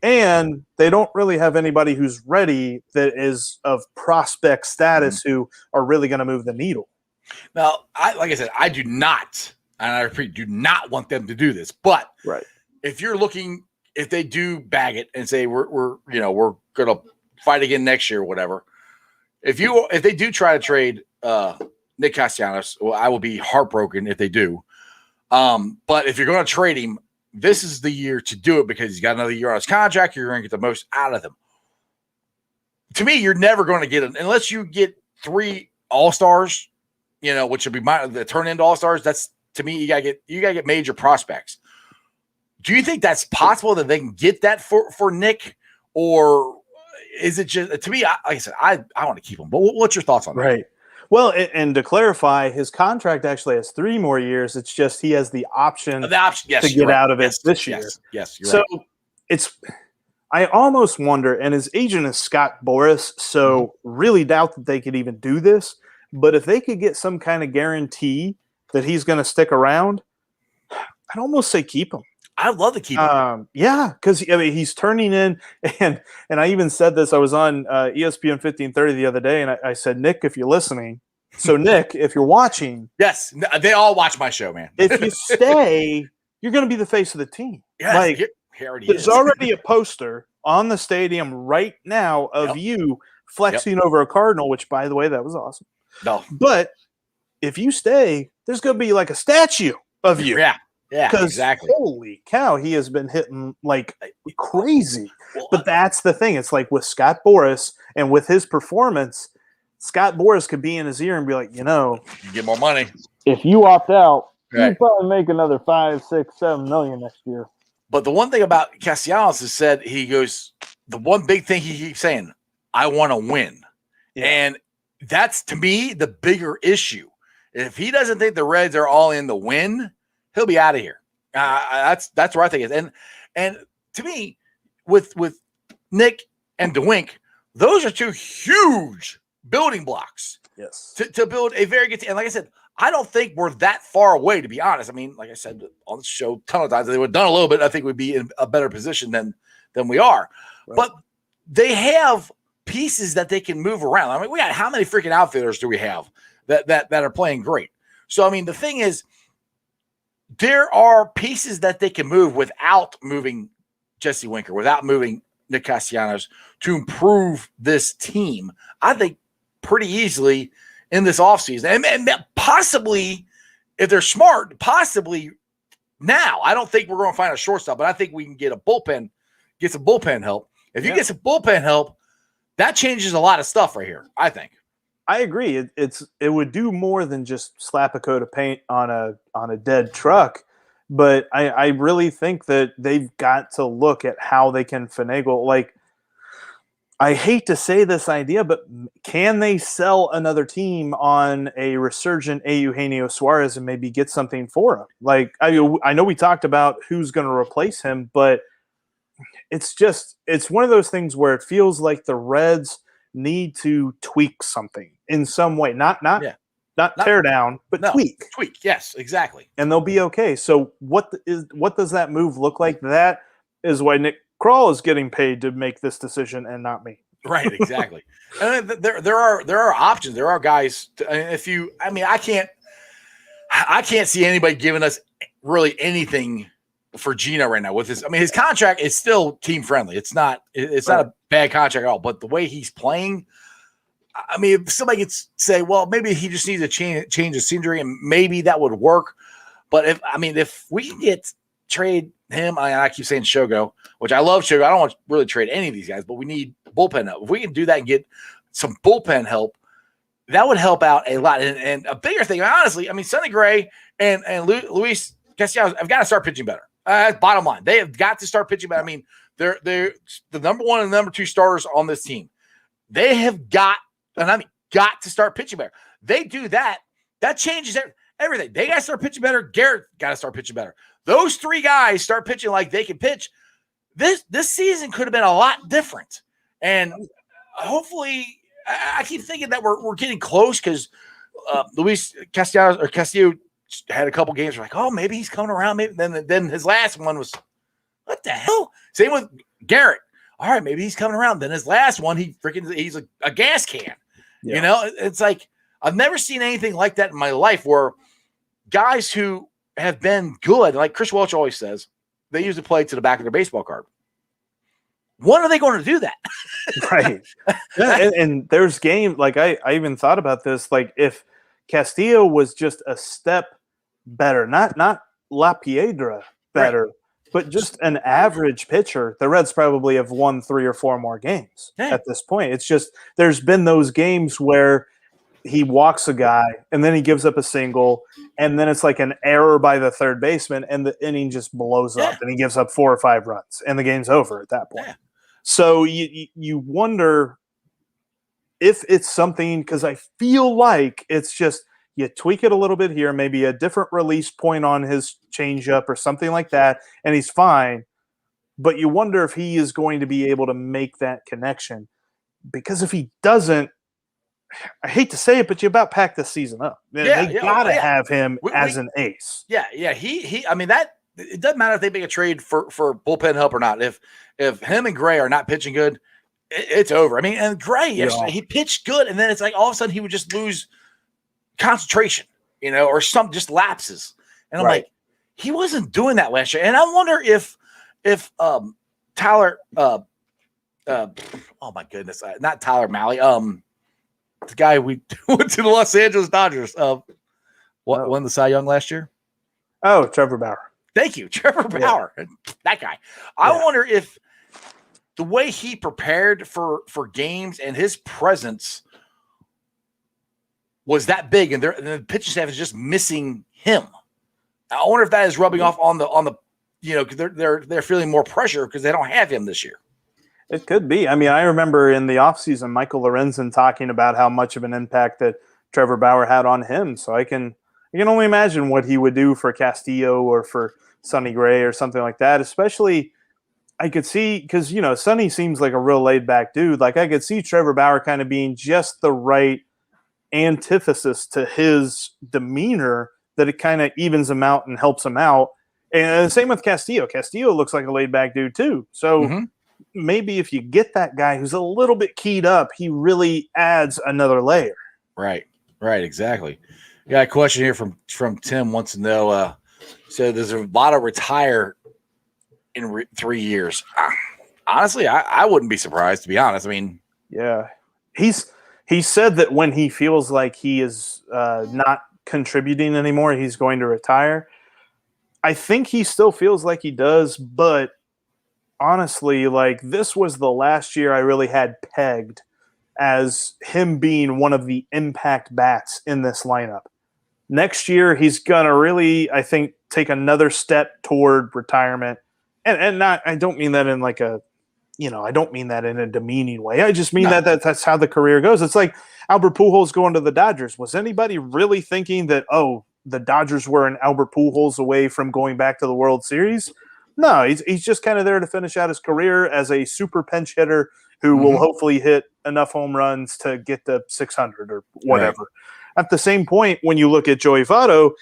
[SPEAKER 2] and they don't really have anybody who's ready that is of prospect status who are really going to move the needle.
[SPEAKER 1] Now, like I said, I do not, and I repeat, do not want them to do this. But if you're looking, if they do bag it and say we're going to fight again next year or whatever, if they do try to trade Nick Castellanos, well, I will be heartbroken if they do. But if you're going to trade him, this is the year to do it because he's got another year on his contract. You're going to get the most out of him. To me, you're never going to get it unless you get 3 All-Stars, which would be the turn into All-Stars. That's, to me, you gotta get major prospects. Do you think that's possible that they can get that for Nick, or is it just, to me, like I said, I want to keep him. But what's your thoughts on that?
[SPEAKER 2] Right. Well, and to clarify, his contract actually has 3 more years. It's just he has the option to get out of it this year.
[SPEAKER 1] Yes, you're
[SPEAKER 2] so
[SPEAKER 1] right.
[SPEAKER 2] I almost wonder, and his agent is Scott Boras, so really doubt that they could even do this. But if they could get some kind of guarantee that he's going to stick around, I'd almost say keep him.
[SPEAKER 1] I'd love to keep him.
[SPEAKER 2] Yeah, because he's turning in, and I even said this. I was on ESPN 1530 the other day, and I said, Nick, if you're listening, so Nick, if you're watching,
[SPEAKER 1] yes, they all watch my show, man.
[SPEAKER 2] If you stay, you're going to be the face of the team.
[SPEAKER 1] Yes,
[SPEAKER 2] there's already a poster on the stadium right now of you flexing over a Cardinal, which, by the way, that was awesome.
[SPEAKER 1] No,
[SPEAKER 2] but if you stay, there's going to be like a statue of you.
[SPEAKER 1] Yeah, exactly.
[SPEAKER 2] Holy cow, he has been hitting like crazy. But that's the thing. It's like with Scott Boras and with his performance, Scott Boras could be in his ear and be like,
[SPEAKER 1] you get more money.
[SPEAKER 2] If you opt out, you probably make another 5, 6, 7 million next year.
[SPEAKER 1] But the one thing about Castellanos is he goes, the one big thing he keeps saying, I want to win. Yeah. And that's, to me, the bigger issue. If he doesn't think the Reds are all in the win, he'll be out of here. That's where I think it is. And to me, with Nick and DeWink, those are 2 huge building blocks.
[SPEAKER 2] Yes.
[SPEAKER 1] To build a very good team. And like I said, I don't think we're that far away, to be honest. I mean, like I said on the show a ton of times, they would have done a little bit. I think we'd be in a better position than we are. Right. But they have pieces that they can move around. I mean, we got how many freaking outfielders do we have that are playing great? So, I mean, the thing is, there are pieces that they can move without moving Jesse Winker, without moving Nick Castellanos to improve this team, I think, pretty easily in this offseason. And possibly, if they're smart, possibly now. I don't think we're going to find a shortstop, but I think we can get some bullpen help. If you get some bullpen help, that changes a lot of stuff right here, I think.
[SPEAKER 2] I agree. It would do more than just slap a coat of paint on a dead truck, but I really think that they've got to look at how they can finagle. Like, I hate to say this idea, but can they sell another team on a resurgent Eugenio Suarez and maybe get something for him? Like, I know we talked about who's going to replace him, but it's one of those things where it feels like the Reds need to tweak something in some way, not tear down, but tweak.
[SPEAKER 1] Yes, exactly.
[SPEAKER 2] And they'll be okay. So what does that move look like? That is why Nick Kroll is getting paid to make this decision and not me.
[SPEAKER 1] Right, exactly. And there are options. There are guys. I can't see anybody giving us really anything for Gino right now with his. I mean, his contract is still team friendly. It's not a bad contract at all. But the way he's playing, I mean, if somebody could say, well, maybe he just needs a change of scenery, and maybe that would work. But if we can trade him, I keep saying Shogo, which I love Shogo. I don't want to really trade any of these guys, but we need bullpen help. If we can do that and get some bullpen help, that would help out a lot. And a bigger thing, honestly, I mean, Sonny Gray and Luis Castellanos have got to start pitching better. Bottom line, they have got to start pitching better. I mean, they're the number one and number two starters on this team. They have got to start pitching better. They do that. That changes everything. They got to start pitching better. Garrett got to start pitching better. Those three guys start pitching like they can pitch. This season could have been a lot different. And hopefully, I keep thinking that we're getting close because Luis Castillo had a couple games. We're like, oh, maybe he's coming around. Maybe then his last one was, what the hell? Same with Garrett. All right, maybe he's coming around. Then his last one, he's a gas can. Yeah. You know, it's like I've never seen anything like that in my life where guys who have been good, like Chris Welch always says, they usually play to the back of their baseball card. When are they going to do that?
[SPEAKER 2] Right. Yeah, and there's game, like I even thought about this, like if Castillo was just a step better, not La Piedra better, right, but just an average pitcher, the Reds probably have won 3 or 4 more games at this point. It's just there's been those games where he walks a guy and then he gives up a single and then it's like an error by the third baseman and the inning just blows up and he gives up 4 or 5 runs and the game's over at that point. Yeah. So you wonder if it's something, because I feel like it's just you tweak it a little bit here, maybe a different release point on his changeup or something like that, and he's fine. But you wonder if he is going to be able to make that connection. Because if he doesn't, I hate to say it, but you about pack the season up. They got to have him as an ace.
[SPEAKER 1] Yeah. He. I mean, that it doesn't matter if they make a trade for bullpen help or not. If him and Gray are not pitching good, it's over. I mean, and Gray yesterday, he pitched good, and then it's like all of a sudden he would just lose concentration, or some just lapses. And I'm like, he wasn't doing that last year. And I wonder if Tyler, oh my goodness, not Tyler Malley, the guy we went to the Los Angeles Dodgers, won the Cy Young last year.
[SPEAKER 2] Oh, Trevor Bauer.
[SPEAKER 1] Thank you, Trevor Bauer. Yeah. That guy. I wonder if the way he prepared for games and his presence was that big, and the pitching staff is just missing him. I wonder if that is rubbing off on the because they're feeling more pressure because they don't have him this year.
[SPEAKER 2] It could be. I mean, I remember in the offseason, Michael Lorenzen talking about how much of an impact that Trevor Bauer had on him. So I can only imagine what he would do for Castillo or for Sonny Gray or something like that. Especially, I could see, because, Sonny seems like a real laid-back dude. Like, I could see Trevor Bauer kind of being just the right antithesis to his demeanor that it kind of evens him out and helps him out. And the same with Castillo. Castillo looks like a laid-back dude too. So maybe if you get that guy who's a little bit keyed up, he really adds another layer.
[SPEAKER 1] Right, exactly. Got a question here from Tim, wants to know, so does Votto retire in 3 years? Honestly, I wouldn't be surprised, to be honest. I mean,
[SPEAKER 2] yeah, he said that when he feels like he is not contributing anymore, he's going to retire. I think he still feels like he does, but honestly, like, this was the last year I really had pegged as him being one of the impact bats in this lineup. Next year, he's going to really, I think, take another step toward retirement. And not, I don't mean that in like a, I don't mean that in a demeaning way. I just mean that's how the career goes. It's like Albert Pujols going to the Dodgers. Was anybody really thinking that, the Dodgers were an Albert Pujols away from going back to the World Series? No, he's just kind of there to finish out his career as a super pinch hitter who will hopefully hit enough home runs to get to 600 or whatever. Right. At the same point, when you look at Joey Votto,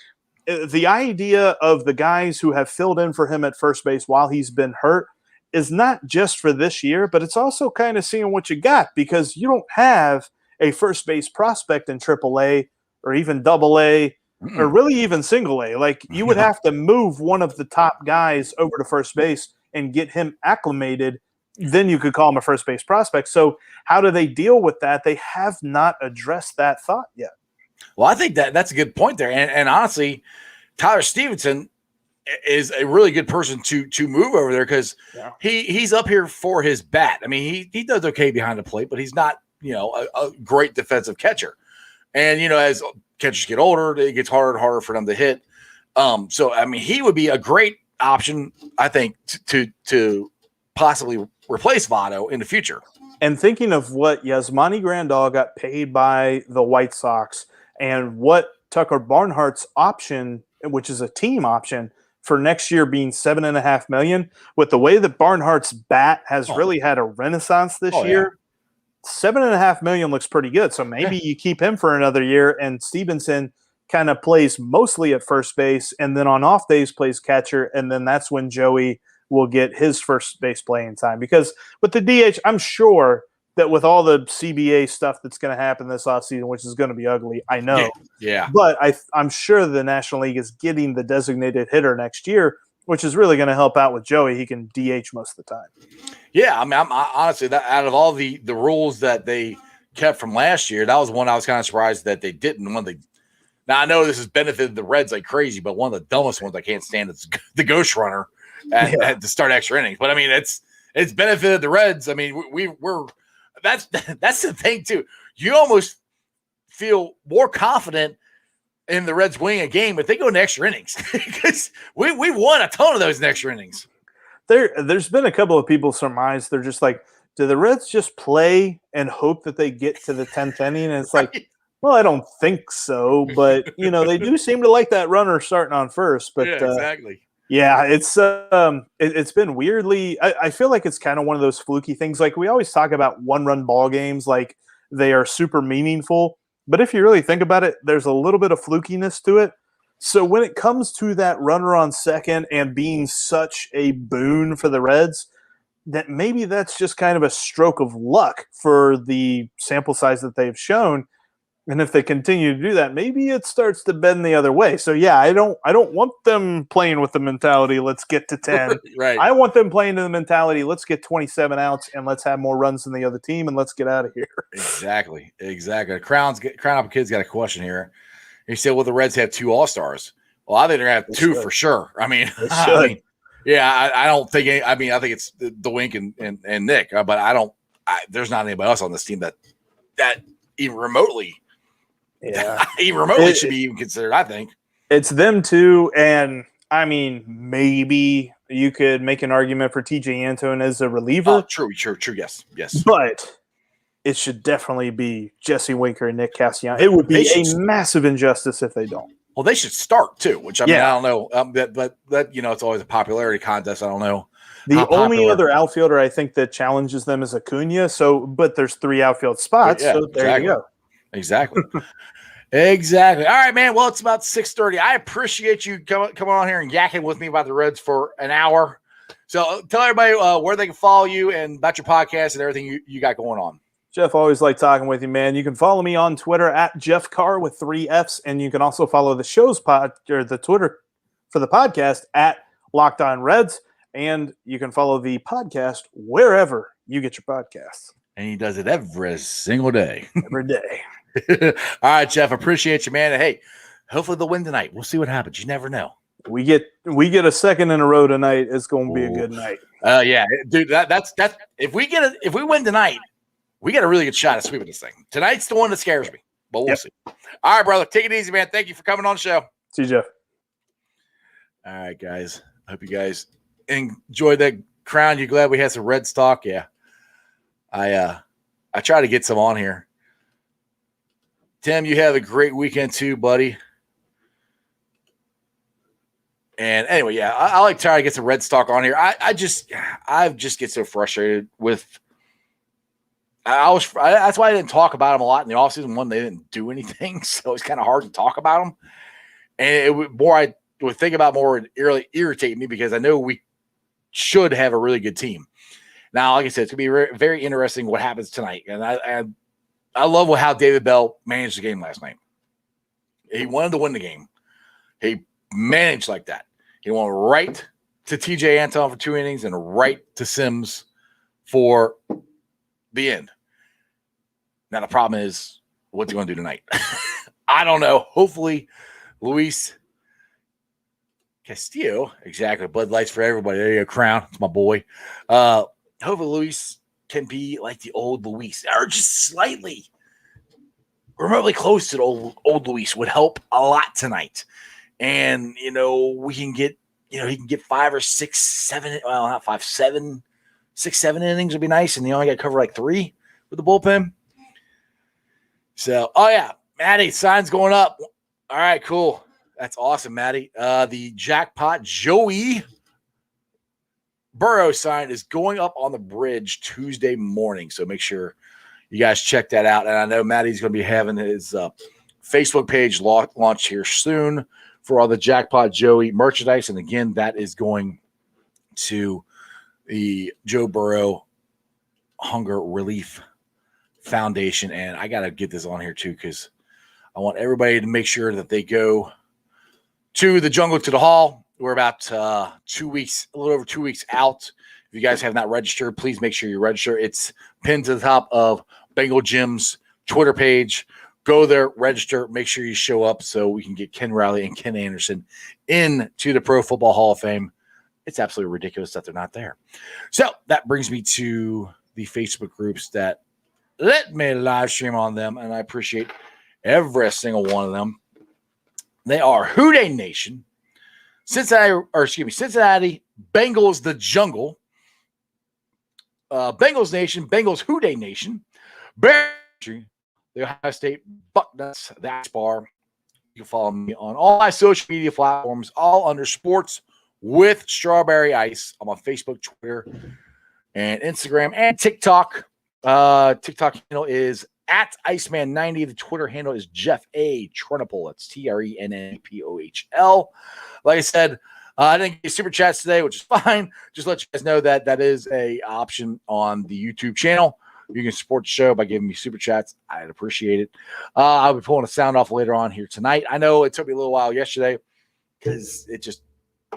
[SPEAKER 2] the idea of the guys who have filled in for him at first base while he's been hurt is not just for this year, but it's also kind of seeing what you got, because you don't have a first base prospect in AAA or even AA or really even single A. Like, you would have to move one of the top guys over to first base and get him acclimated. Then you could call him a first base prospect. So how do they deal with that? They have not addressed that thought yet.
[SPEAKER 1] Well, I think that's a good point there. And honestly, Tyler Stevenson is a really good person to move over there, because he's up here for his bat. I mean, he does okay behind the plate, but he's not, a great defensive catcher. And, as catchers get older, it gets harder and harder for them to hit. So, I mean, he would be a great option, I think, to possibly replace Votto in the future.
[SPEAKER 2] And thinking of what Yasmani Grandal got paid by the White Sox and what Tucker Barnhart's option, which is a team option, for next year being $7.5 million, with the way that Barnhart's bat has really had a renaissance this year, $7.5 million looks pretty good. So maybe you keep him for another year, and Stevenson kind of plays mostly at first base, and then on off days plays catcher, and then that's when Joey will get his first base playing time. Because with the DH, I'm sure that with all the CBA stuff that's going to happen this offseason, which is going to be ugly, I know.
[SPEAKER 1] Yeah.
[SPEAKER 2] But I'm sure the National League is getting the designated hitter next year, which is really going to help out with Joey. He can DH most of the time.
[SPEAKER 1] Yeah, I mean, honestly, that out of all the rules that they kept from last year, that was one I was kind of surprised that they didn't. Now, I know this has benefited the Reds like crazy, but one of the dumbest ones I can't stand is the ghost runner at to start extra innings. But I mean, it's benefited the Reds. I mean, we're that's the thing too. You almost feel more confident in the Reds winning a game if they go in extra innings, because we won a ton of those in extra innings.
[SPEAKER 2] There's been a couple of people surmise they're just like, do the Reds just play and hope that they get to the 10th inning? And it's like, well, I don't think so, but they do seem to like that runner starting on first. But
[SPEAKER 1] exactly.
[SPEAKER 2] Yeah, it's been weirdly. I feel like it's kind of one of those fluky things. Like, we always talk about one-run ball games, like they are super meaningful. But if you really think about it, there's a little bit of flukiness to it. So when it comes to that runner on second and being such a boon for the Reds, that maybe that's just kind of a stroke of luck for the sample size that they've shown. And if they continue to do that, maybe it starts to bend the other way. So yeah, I don't want them playing with the mentality, let's get to 10.
[SPEAKER 1] Right.
[SPEAKER 2] I want them playing in the mentality, let's get 27 outs and let's have more runs than the other team and let's get out of here.
[SPEAKER 1] Exactly. Crown Up Kid's got a question here. He said, "Will the Reds have 2 All-Stars?" Well, I think they're gonna have 2 for sure. I mean, I don't think. I think it's the Wink and Nick, but there's not anybody else on this team that even remotely.
[SPEAKER 2] Yeah,
[SPEAKER 1] even remotely should be even considered. I think
[SPEAKER 2] it's them too, and I mean, maybe you could make an argument for TJ Antone as a reliever.
[SPEAKER 1] Oh, true, yes.
[SPEAKER 2] But it should definitely be Jesse Winker and Nick Castellanos. It would be a massive injustice if they don't.
[SPEAKER 1] Well, they should start too, which I mean, I don't know. But it's always a popularity contest. I don't know.
[SPEAKER 2] The only other outfielder I think that challenges them is Acuna. But there's 3 outfield spots.
[SPEAKER 1] Yeah,
[SPEAKER 2] so there you go.
[SPEAKER 1] Exactly. Exactly. All right, man. Well, it's about 6:30. I appreciate you coming on here and yakking with me about the Reds for an hour. So tell everybody where they can follow you and about your podcast and everything you got going on.
[SPEAKER 2] Jeff, always like talking with you, man. You can follow me on Twitter at Jeff Carr with 3 Fs, and you can also follow the show's the Twitter for the podcast at Locked On Reds, and you can follow the podcast wherever you get your podcasts.
[SPEAKER 1] And he does it every single day.
[SPEAKER 2] Every day.
[SPEAKER 1] All right, Jeff. Appreciate you, man. Hey, hopefully they'll win tonight. We'll see what happens. You never know.
[SPEAKER 2] We get a second in a row tonight. It's going to be a good night.
[SPEAKER 1] Yeah, dude. That's if we win tonight, we got a really good shot at sweeping this thing. Tonight's the one that scares me, but we'll see. All right, brother. Take it easy, man. Thank you for coming on the show.
[SPEAKER 2] See you, Jeff.
[SPEAKER 1] All right, guys. Hope you guys enjoyed that Crown. You glad we had some Reds talk? Yeah. I try to get some on here. Tim, you have a great weekend too, buddy. And anyway, yeah, I like trying to get some Reds talk on here. I just get so frustrated with. That's why I didn't talk about them a lot in the offseason. One, they didn't do anything, so it's kind of hard to talk about them. And I would think about more, it really irritate me because I know should have a really good team. Now, like I said, it's going to be very interesting what happens tonight. And I love how David Bell managed the game last night. He wanted to win the game. He managed like that. He went right to TJ Anton for 2 innings and right to Sims for the end. Now, the problem is, what's he going to do tonight? I don't know. Hopefully, Luis Castillo, exactly. Bud Lights for everybody. There you go, Crown. It's my boy. Hopefully, Luis can be like the old Luis, or just slightly remotely close to the old Luis would help a lot tonight. And, we can get, he can get 5 or 6, 7, well, not 5, 7, 6, 7 innings would be nice. And you only got to cover like 3 with the bullpen. So, oh yeah, Maddie, sign's going up. All right, cool. That's awesome, Maddie. The jackpot Joey Burrow sign is going up on the bridge Tuesday morning. So make sure you guys check that out. And I know Maddie's going to be having his Facebook page launch here soon for all the Jackpot Joey merchandise. And again, that is going to the Joe Burrow Hunger Relief Foundation. And I got to get this on here too, because I want everybody to make sure that they go to the Jungle to the Hall. We're about 2 weeks, a little over 2 weeks out. If you guys have not registered, please make sure you register. It's pinned to the top of Bengal Jim's Twitter page. Go there, register, make sure you show up so we can get Ken Riley and Ken Anderson into the Pro Football Hall of Fame. It's absolutely ridiculous that they're not there. So that brings me to the Facebook groups that let me live stream on them, and I appreciate every single one of them. They are Houday Nation, Cincinnati, Bengals the Jungle, Bengals Nation, Bengals Houday Nation, Bear Country, the Ohio State Bucknuts, that's bar. You can follow me on all my social media platforms, all under Sports with Strawberry Ice. I'm on Facebook, Twitter, and Instagram, and TikTok. TikTok handle is at Iceman90. The Twitter handle is Jeff A. Trenpohl. That's TRENNPOHL. Like I said, I didn't get super chats today, which is fine. Just let you guys know that is a option on the YouTube channel. You can support the show by giving me super chats. I'd appreciate it. I'll be pulling a sound off later on here tonight. I know it took me a little while yesterday because it just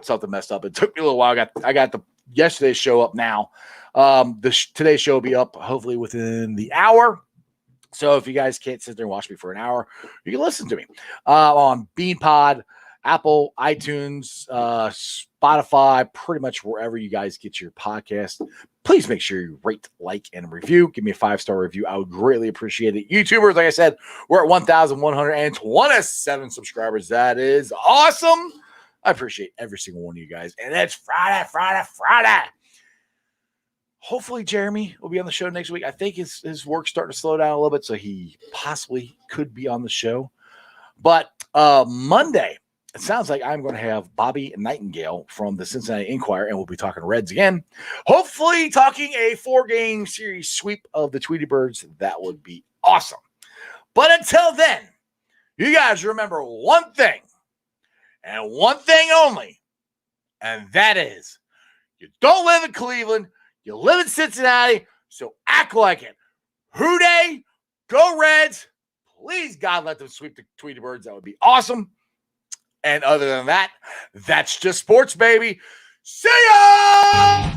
[SPEAKER 1] something messed up. It took me a little while. I got the yesterday's show up now. Today's show will be up hopefully within the hour. So if you guys can't sit there and watch me for an hour, you can listen to me on BeanPod, Apple, iTunes, Spotify, pretty much wherever you guys get your podcast. Please make sure you rate, like, and review. Give me a 5-star review. I would greatly appreciate it. YouTubers, like I said, we're at 1,127 subscribers. That is awesome. I appreciate every single one of you guys. And it's Friday. Hopefully Jeremy will be on the show next week. I think his work's starting to slow down a little bit, so he possibly could be on the show. But Monday, it sounds like I'm going to have Bobby Nightingale from the Cincinnati Enquirer, and we'll be talking Reds again. Hopefully talking a 4-game series sweep of the Tweety Birds. That would be awesome. But until then, you guys remember one thing, and one thing only, and that is you don't live in Cleveland, you live in Cincinnati, so act like it. Houday, go Reds. Please, God, let them sweep the Tweety Birds. That would be awesome. And other than that, that's just sports, baby. See ya!